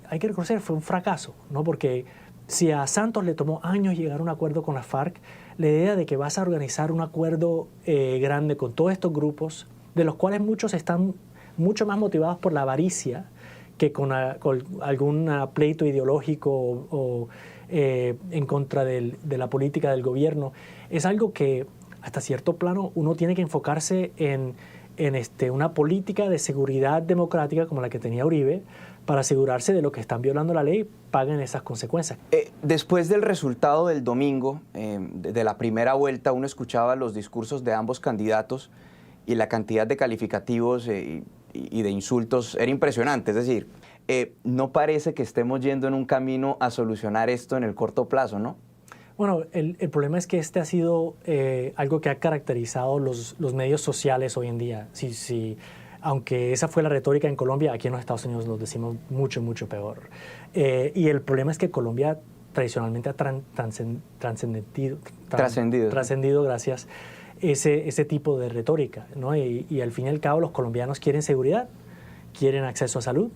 [SPEAKER 19] hay que reconocer, fue un fracaso, ¿no? Porque si a Santos le tomó años llegar a un acuerdo con la FARC, la idea de que vas a organizar un acuerdo grande con todos estos grupos, de los cuales muchos están mucho más motivados por la avaricia que con algún pleito ideológico o en contra de la política del gobierno, es algo que hasta cierto plano uno tiene que enfocarse en una política de seguridad democrática como la que tenía Uribe, para asegurarse de lo que están violando la ley, paguen esas consecuencias.
[SPEAKER 8] Después del resultado del domingo, de la primera vuelta, uno escuchaba los discursos de ambos candidatos y la cantidad de calificativos y de insultos era impresionante. Es decir, no parece que estemos yendo en un camino a solucionar esto en el corto plazo, ¿no?
[SPEAKER 19] Bueno, el problema es que este ha sido algo que ha caracterizado los medios sociales hoy en día. Aunque esa fue la retórica en Colombia, aquí en los Estados Unidos lo decimos mucho, mucho peor. Y el problema es que Colombia tradicionalmente ha trascendido, gracias, ese tipo de retórica, ¿no? Y al fin y al cabo los colombianos quieren seguridad, quieren acceso a salud,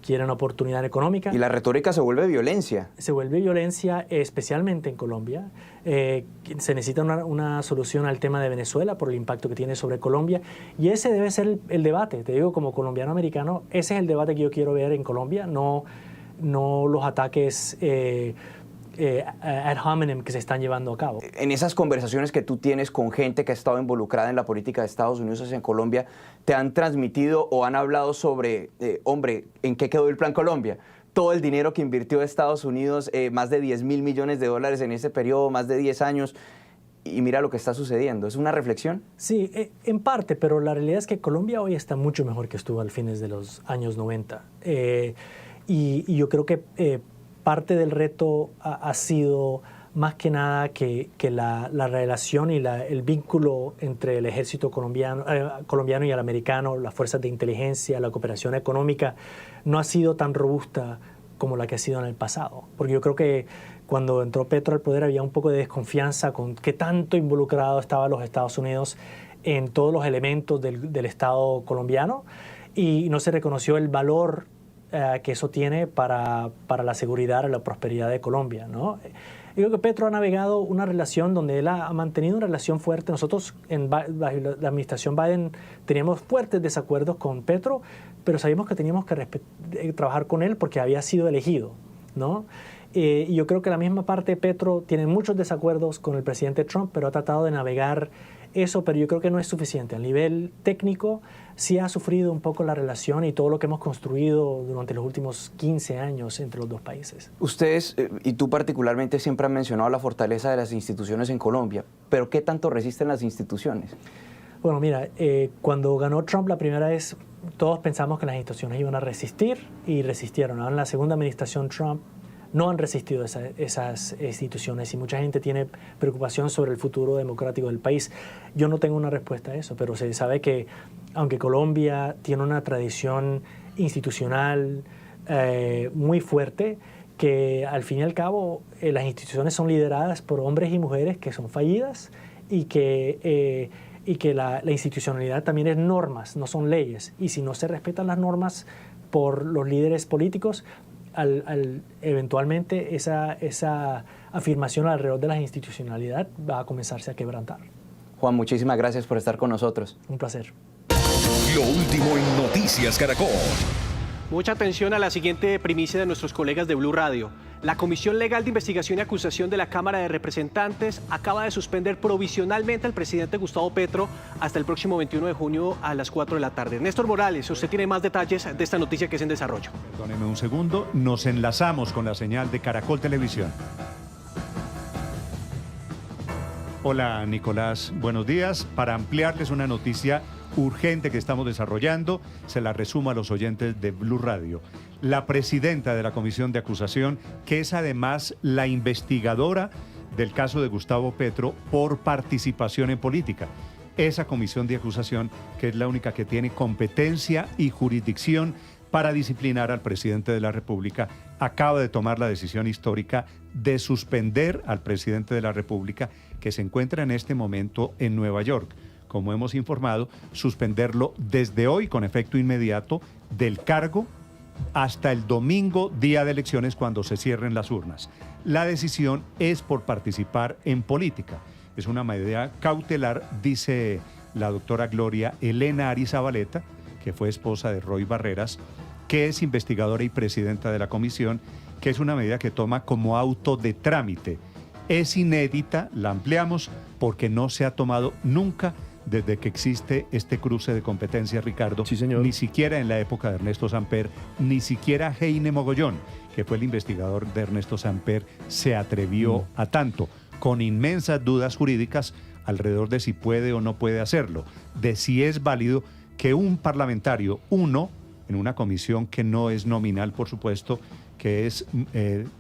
[SPEAKER 19] quieren oportunidad económica.
[SPEAKER 8] Y la retórica se vuelve violencia.
[SPEAKER 19] Se vuelve violencia, especialmente en Colombia. Se necesita una solución al tema de Venezuela por el impacto que tiene sobre Colombia. Y ese debe ser el debate. Te digo, como colombiano-americano, ese es el debate que yo quiero ver en Colombia, no los ataques ad hominem que se están llevando a cabo.
[SPEAKER 8] En esas conversaciones que tú tienes con gente que ha estado involucrada en la política de Estados Unidos en Colombia, ¿te han transmitido o han hablado sobre, hombre, en qué quedó el Plan Colombia? Todo el dinero que invirtió Estados Unidos, más de $10.000 millones en ese periodo, más de 10 años, y mira lo que está sucediendo. ¿Es una reflexión?
[SPEAKER 19] Sí, en parte, pero la realidad es que Colombia hoy está mucho mejor que estuvo al fines de los años 90. Y yo creo que parte del reto ha sido más que nada que la relación y el vínculo entre el ejército colombiano y el americano, las fuerzas de inteligencia, la cooperación económica, no ha sido tan robusta como la que ha sido en el pasado. Porque yo creo que cuando entró Petro al poder había un poco de desconfianza con qué tanto involucrado estaban los Estados Unidos en todos los elementos del Estado colombiano y no se reconoció el valor que eso tiene para la seguridad y la prosperidad de Colombia, ¿no? Yo creo que Petro ha navegado una relación donde él ha mantenido una relación fuerte. Nosotros en la administración Biden teníamos fuertes desacuerdos con Petro, pero sabíamos que teníamos que trabajar con él porque había sido elegido, ¿no? Y yo creo que la misma parte de Petro tiene muchos desacuerdos con el presidente Trump, pero ha tratado de navegar eso, pero yo creo que no es suficiente. A nivel técnico sí ha sufrido un poco la relación y todo lo que hemos construido durante los últimos 15 años entre los dos países.
[SPEAKER 8] Ustedes, y tú particularmente, siempre han mencionado la fortaleza de las instituciones en Colombia, pero ¿qué tanto resisten las instituciones?
[SPEAKER 19] Bueno, mira, cuando ganó Trump la primera vez, todos pensamos que las instituciones iban a resistir y resistieron. Ahora en la segunda administración Trump no han resistido esas instituciones y mucha gente tiene preocupación sobre el futuro democrático del país. Yo no tengo una respuesta a eso, pero se sabe que aunque Colombia tiene una tradición institucional muy fuerte, que al fin y al cabo las instituciones son lideradas por hombres y mujeres que son fallidas y que la institucionalidad también es normas, no son leyes. Y si no se respetan las normas por los líderes políticos, eventualmente esa afirmación alrededor de la institucionalidad va a comenzarse a quebrantar.
[SPEAKER 8] Juan, muchísimas gracias por estar con nosotros.
[SPEAKER 19] Un placer.
[SPEAKER 1] Lo último en Noticias Caracol.
[SPEAKER 2] Mucha atención a la siguiente primicia de nuestros colegas de Blue Radio. La Comisión Legal de Investigación y Acusación de la Cámara de Representantes acaba de suspender provisionalmente al presidente Gustavo Petro hasta el próximo 21 de junio a las 4 de la tarde. Néstor Morales, usted tiene más detalles de esta noticia que es en desarrollo.
[SPEAKER 7] Perdóneme un segundo, nos enlazamos con la señal de Caracol Televisión. Hola Nicolás, buenos días. Para ampliarles una noticia urgente que estamos desarrollando, se la resumo a los oyentes de Blue Radio. La presidenta de la Comisión de Acusación, que es además la investigadora del caso de Gustavo Petro por participación en política. Esa Comisión de Acusación, que es la única que tiene competencia y jurisdicción para disciplinar al presidente de la República, acaba de tomar la decisión histórica de suspender al presidente de la República, que se encuentra en este momento en Nueva York. Como hemos informado, suspenderlo desde hoy con efecto inmediato del cargo hasta el domingo, día de elecciones, cuando se cierren las urnas. La decisión es por participar en política. Es una medida cautelar, dice la doctora Gloria Elena Arizabaleta, que fue esposa de Roy Barreras, que es investigadora y presidenta de la comisión, que es una medida que toma como auto de trámite. Es inédita, la ampliamos, porque no se ha tomado nunca desde que existe este cruce de competencias, Ricardo. Sí, señor. Ni siquiera en la época de Ernesto Samper, ni siquiera Heine Mogollón, que fue el investigador de Ernesto Samper, se atrevió a tanto, con inmensas dudas jurídicas alrededor de si puede o no puede hacerlo, de si es válido que un parlamentario, uno, en una comisión que no es nominal, por supuesto, que es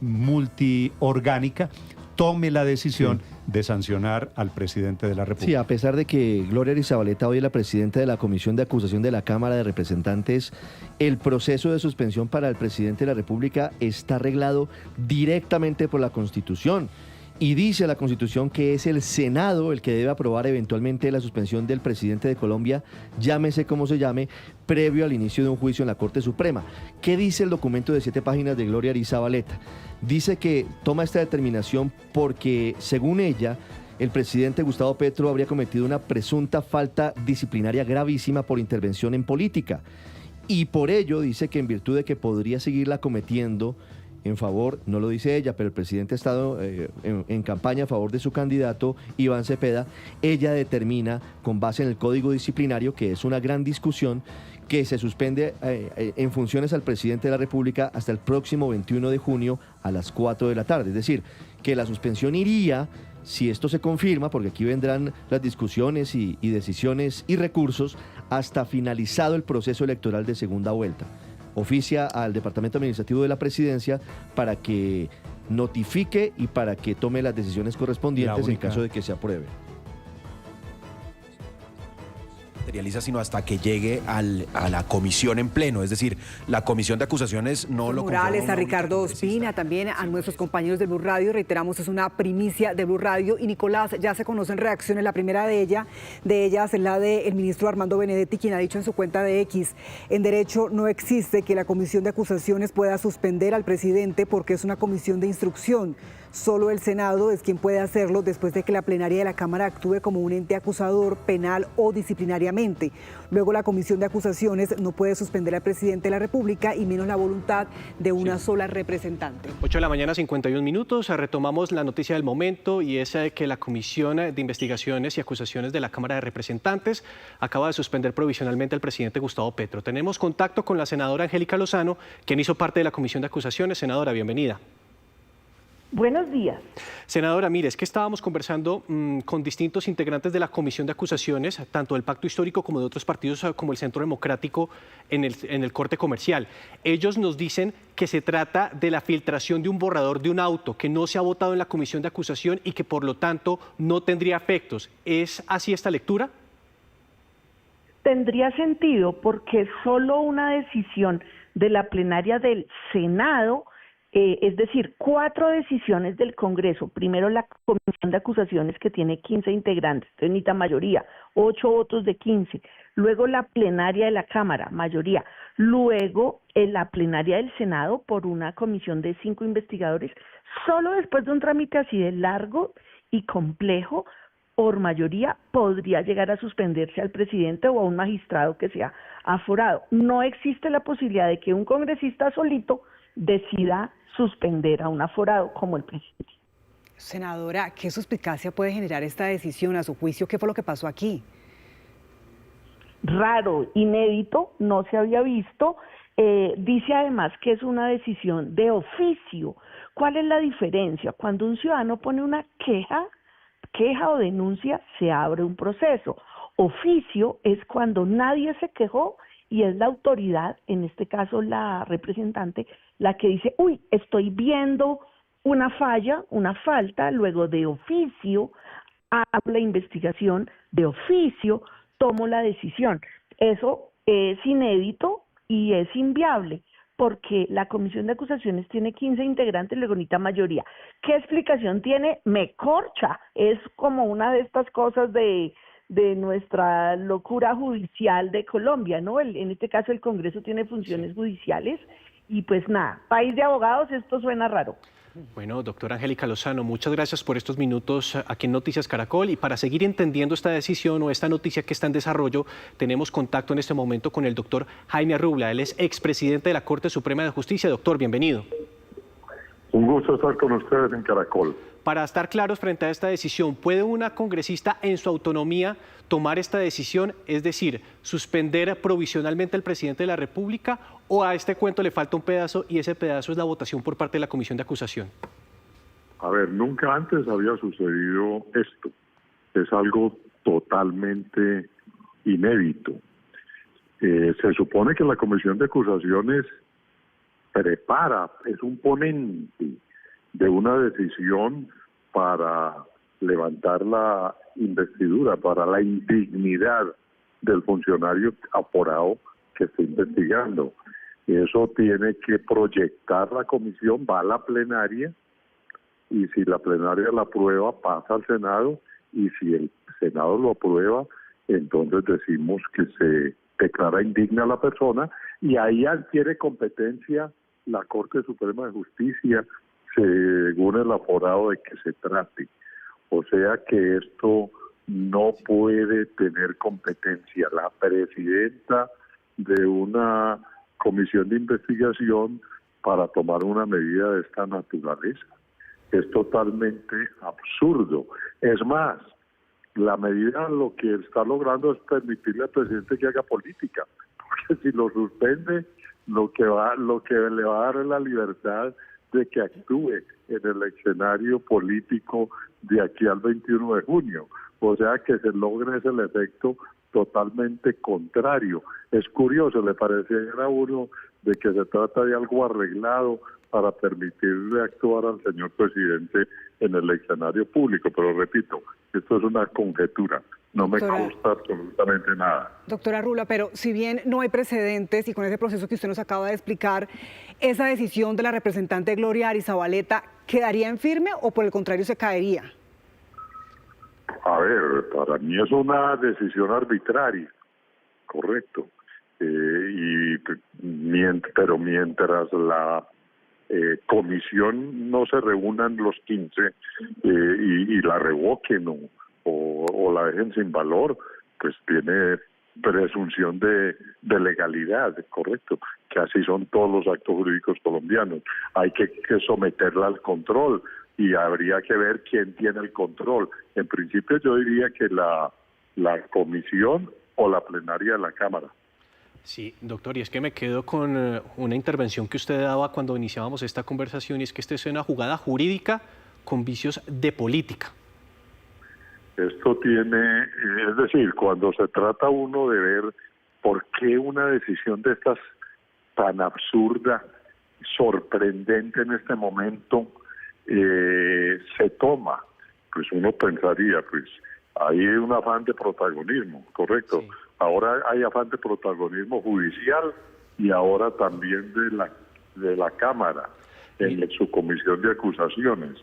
[SPEAKER 7] multiorgánica, tome la decisión de sancionar al presidente de la República.
[SPEAKER 20] Sí, a pesar de que Gloria Arizabaleta hoy es la presidenta de la Comisión de Acusación de la Cámara de Representantes, el proceso de suspensión para el presidente de la República está arreglado directamente por la Constitución. Y dice la Constitución que es el Senado el que debe aprobar eventualmente la suspensión del presidente de Colombia, llámese como se llame, previo al inicio de un juicio en la Corte Suprema. ¿Qué dice el documento de 7 páginas de Gloria Arizabaleta? Dice que toma esta determinación porque, según ella, el presidente Gustavo Petro habría cometido una presunta falta disciplinaria gravísima por intervención en política. Y por ello dice que en virtud de que podría seguirla cometiendo en favor, no lo dice ella, pero el presidente ha estado en campaña a favor de su candidato, Iván Cepeda, ella determina, con base en el Código Disciplinario, que es una gran discusión, que se suspende en funciones al presidente de la República hasta el próximo 21 de junio a las 4 de la tarde. Es decir, que la suspensión iría, si esto se confirma, porque aquí vendrán las discusiones y decisiones y recursos, hasta finalizado el proceso electoral de segunda vuelta. Oficia al Departamento Administrativo de la Presidencia para que notifique y para que tome las decisiones correspondientes en caso de que se apruebe.
[SPEAKER 21] Materializa sino hasta que llegue a la comisión en pleno, es decir, la comisión de acusaciones no lo
[SPEAKER 26] Morales, a Ricardo Ospina, también a nuestros compañeros de Blue Radio, reiteramos, es una primicia de Blue Radio. Y Nicolás, ya se conocen reacciones, la primera de ellas es la del ministro Armando Benedetti, quien ha dicho en su cuenta de X: en derecho no existe que la comisión de acusaciones pueda suspender al presidente porque es una comisión de instrucción. Solo el Senado es quien puede hacerlo después de que la plenaria de la Cámara actúe como un ente acusador penal o disciplinariamente. Luego la comisión de acusaciones no puede suspender al presidente de la República y menos la voluntad de una sola representante.
[SPEAKER 2] 8 de la mañana, 51 minutos. Retomamos la noticia del momento y es que la Comisión de Investigaciones y Acusaciones de la Cámara de Representantes acaba de suspender provisionalmente al presidente Gustavo Petro. Tenemos contacto con la senadora Angélica Lozano, quien hizo parte de la Comisión de Acusaciones. Senadora, bienvenida.
[SPEAKER 22] Buenos días.
[SPEAKER 2] Senadora, mire, es que estábamos conversando con distintos integrantes de la Comisión de Acusaciones, tanto del Pacto Histórico como de otros partidos como el Centro Democrático en el corte comercial. Ellos nos dicen que se trata de la filtración de un borrador de un auto que no se ha votado en la Comisión de Acusación y que por lo tanto no tendría efectos. ¿Es así esta lectura?
[SPEAKER 22] Tendría sentido porque solo una decisión de la plenaria del Senado, es decir, 4 decisiones del Congreso, primero la Comisión de Acusaciones que tiene 15 integrantes, entonces necesita mayoría, 8 votos de 15, luego la plenaria de la Cámara, mayoría, luego en la plenaria del Senado por una comisión de 5 investigadores, solo después de un trámite así de largo y complejo, por mayoría podría llegar a suspenderse al presidente o a un magistrado que sea aforado. No existe la posibilidad de que un congresista solito decida suspender a un aforado como el presidente.
[SPEAKER 5] Senadora, ¿qué suspicacia puede generar esta decisión? A su juicio, ¿qué fue lo que pasó aquí?
[SPEAKER 22] Raro, inédito, no se había visto. Dice además que es una decisión de oficio. ¿Cuál es la diferencia? Cuando un ciudadano pone una queja o denuncia, se abre un proceso. Oficio es cuando nadie se quejó y es la autoridad, en este caso la representante, la que dice, uy, estoy viendo una falla, una falta, luego de oficio, hago la investigación, de oficio, tomo la decisión. Eso es inédito y es inviable, porque la Comisión de Acusaciones tiene 15 integrantes, luego necesita mayoría. ¿Qué explicación tiene? Me corcha. Es como una de estas cosas de nuestra locura judicial de Colombia, ¿no? En este caso el Congreso tiene funciones judiciales y pues nada, país de abogados, esto suena raro.
[SPEAKER 2] Bueno, doctora Angélica Lozano, muchas gracias por estos minutos aquí en Noticias Caracol, y para seguir entendiendo esta decisión o esta noticia que está en desarrollo, tenemos contacto en este momento con el doctor Jaime Arrubla. Él es expresidente de la Corte Suprema de Justicia. Doctor, bienvenido.
[SPEAKER 9] Un gusto estar con ustedes en Caracol.
[SPEAKER 2] Para estar claros frente a esta decisión, ¿puede una congresista en su autonomía tomar esta decisión, es decir, suspender provisionalmente al presidente de la República, o a este cuento le falta un pedazo y ese pedazo es la votación por parte de la Comisión de Acusación?
[SPEAKER 9] A ver, nunca antes había sucedido esto. Es algo totalmente inédito. Se supone que la Comisión de Acusaciones prepara, es un ponente de una decisión para levantar la investidura, para la indignidad del funcionario aforado que está investigando. Eso tiene que proyectar la comisión, va a la plenaria, y si la plenaria la aprueba, pasa al Senado, y si el Senado lo aprueba, entonces decimos que se declara indigna a la persona, y ahí adquiere competencia la Corte Suprema de Justicia, según el aforado de que se trate. O sea que esto no puede tener competencia. La presidenta de una comisión de investigación para tomar una medida de esta naturaleza es totalmente absurdo. Es más, la medida lo que está logrando es permitirle al presidente que haga política, porque si lo suspende, lo que le va a dar es la libertad de que actúe en el escenario político de aquí al 21 de junio. O sea que se logra ese efecto totalmente contrario. Es curioso, le pareciera a uno de que se trata de algo arreglado para permitirle actuar al señor presidente en el escenario público, pero repito, esto es una conjetura. No me consta absolutamente nada.
[SPEAKER 5] Doctora Rula, pero si bien no hay precedentes y con ese proceso que usted nos acaba de explicar, ¿esa decisión de la representante Gloria Arizabaleta quedaría en firme o por el contrario se caería?
[SPEAKER 9] A ver, para mí es una decisión arbitraria, correcto. Pero mientras la comisión no se reúnan los 15 y la revoquen o la dejen sin valor, pues tiene presunción de legalidad, correcto, que así son todos los actos jurídicos colombianos. Hay que someterla al control y habría que ver quién tiene el control. En principio yo diría que la comisión o la plenaria de la Cámara.
[SPEAKER 2] Sí, doctor, y es que me quedo con una intervención que usted daba cuando iniciábamos esta conversación, y es que esta es una jugada jurídica con vicios de política.
[SPEAKER 9] Esto tiene, es decir, cuando se trata uno de ver por qué una decisión de estas tan absurda, sorprendente en este momento, se toma, pues uno pensaría, pues hay un afán de protagonismo, correcto. Sí. Ahora hay afán de protagonismo judicial y ahora también de la Cámara en su comisión de acusaciones.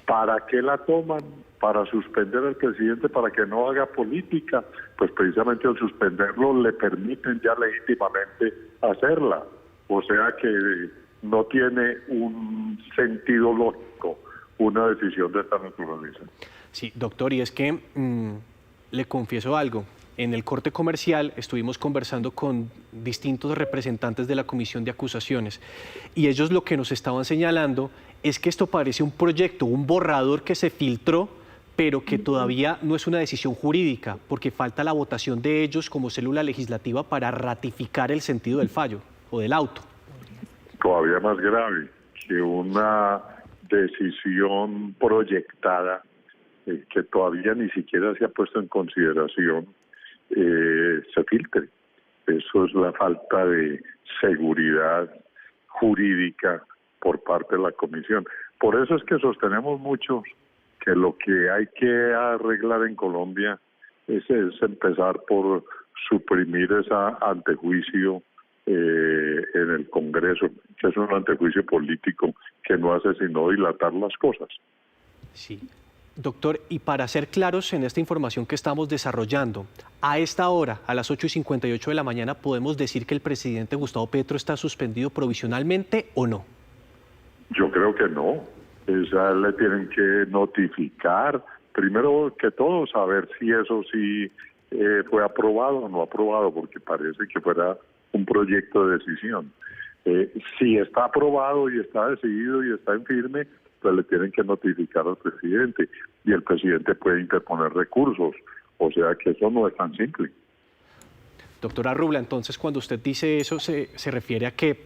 [SPEAKER 9] ¿Para qué la toman? Para suspender al presidente, para que no haga política. Pues precisamente al suspenderlo le permiten ya legítimamente hacerla. O sea que no tiene un sentido lógico una decisión de esta naturaleza.
[SPEAKER 2] Sí, doctor, y es que le confieso algo. En el corte comercial estuvimos conversando con distintos representantes de la Comisión de Acusaciones y ellos lo que nos estaban señalando es que esto parece un proyecto, un borrador que se filtró, pero que todavía no es una decisión jurídica, porque falta la votación de ellos como célula legislativa para ratificar el sentido del fallo o del auto.
[SPEAKER 9] Todavía más grave que una decisión proyectada que todavía ni siquiera se ha puesto en consideración, se filtre. Eso es la falta de seguridad jurídica por parte de la Comisión. Por eso es que sostenemos mucho que lo que hay que arreglar en Colombia es empezar por suprimir ese antejuicio en el Congreso, que es un antejuicio político que no hace sino dilatar las cosas.
[SPEAKER 2] Sí. Doctor, y para ser claros en esta información que estamos desarrollando, a esta hora, a las 8:58 de la mañana, ¿podemos decir que el presidente Gustavo Petro está suspendido provisionalmente o no?
[SPEAKER 9] Yo creo que no. Le tienen que notificar, primero que todo, saber si eso sí fue aprobado o no aprobado, porque parece que fuera un proyecto de decisión. Si está aprobado y está decidido y está en firme, pues le tienen que notificar al presidente y el presidente puede interponer recursos. O sea que eso no es tan simple.
[SPEAKER 2] Doctora Rubla, entonces cuando usted dice eso se refiere a que,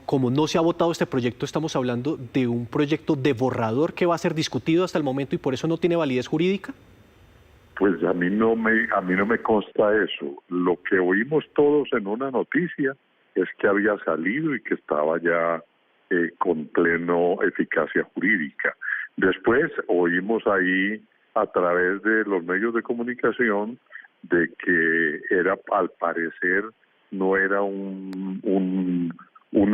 [SPEAKER 2] como no se ha votado este proyecto, estamos hablando de un proyecto de borrador que va a ser discutido hasta el momento y por eso no tiene validez jurídica.
[SPEAKER 9] Pues a mí no me consta eso. Lo que oímos todos en una noticia es que había salido y que estaba ya con pleno eficacia jurídica. Después oímos ahí a través de los medios de comunicación de que era, al parecer, no era un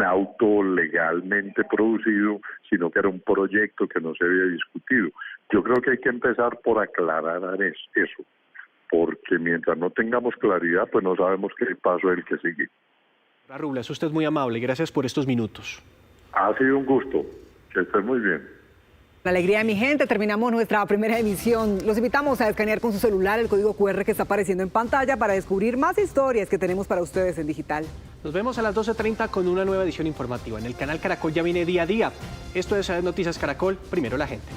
[SPEAKER 9] auto legalmente producido, sino que era un proyecto que no se había discutido. Yo creo que hay que empezar por aclarar eso, porque mientras no tengamos claridad, pues no sabemos qué paso es el que sigue.
[SPEAKER 2] Rubla, es usted muy amable, gracias por estos minutos.
[SPEAKER 9] Ha sido un gusto, que estés muy bien.
[SPEAKER 5] La alegría de mi gente, terminamos nuestra primera emisión. Los invitamos a escanear con su celular el código QR que está apareciendo en pantalla para descubrir más historias que tenemos para ustedes en digital.
[SPEAKER 2] Nos vemos a las 12:30 con una nueva edición informativa. En el canal Caracol ya viene día a día. Esto es Noticias Caracol, primero la gente.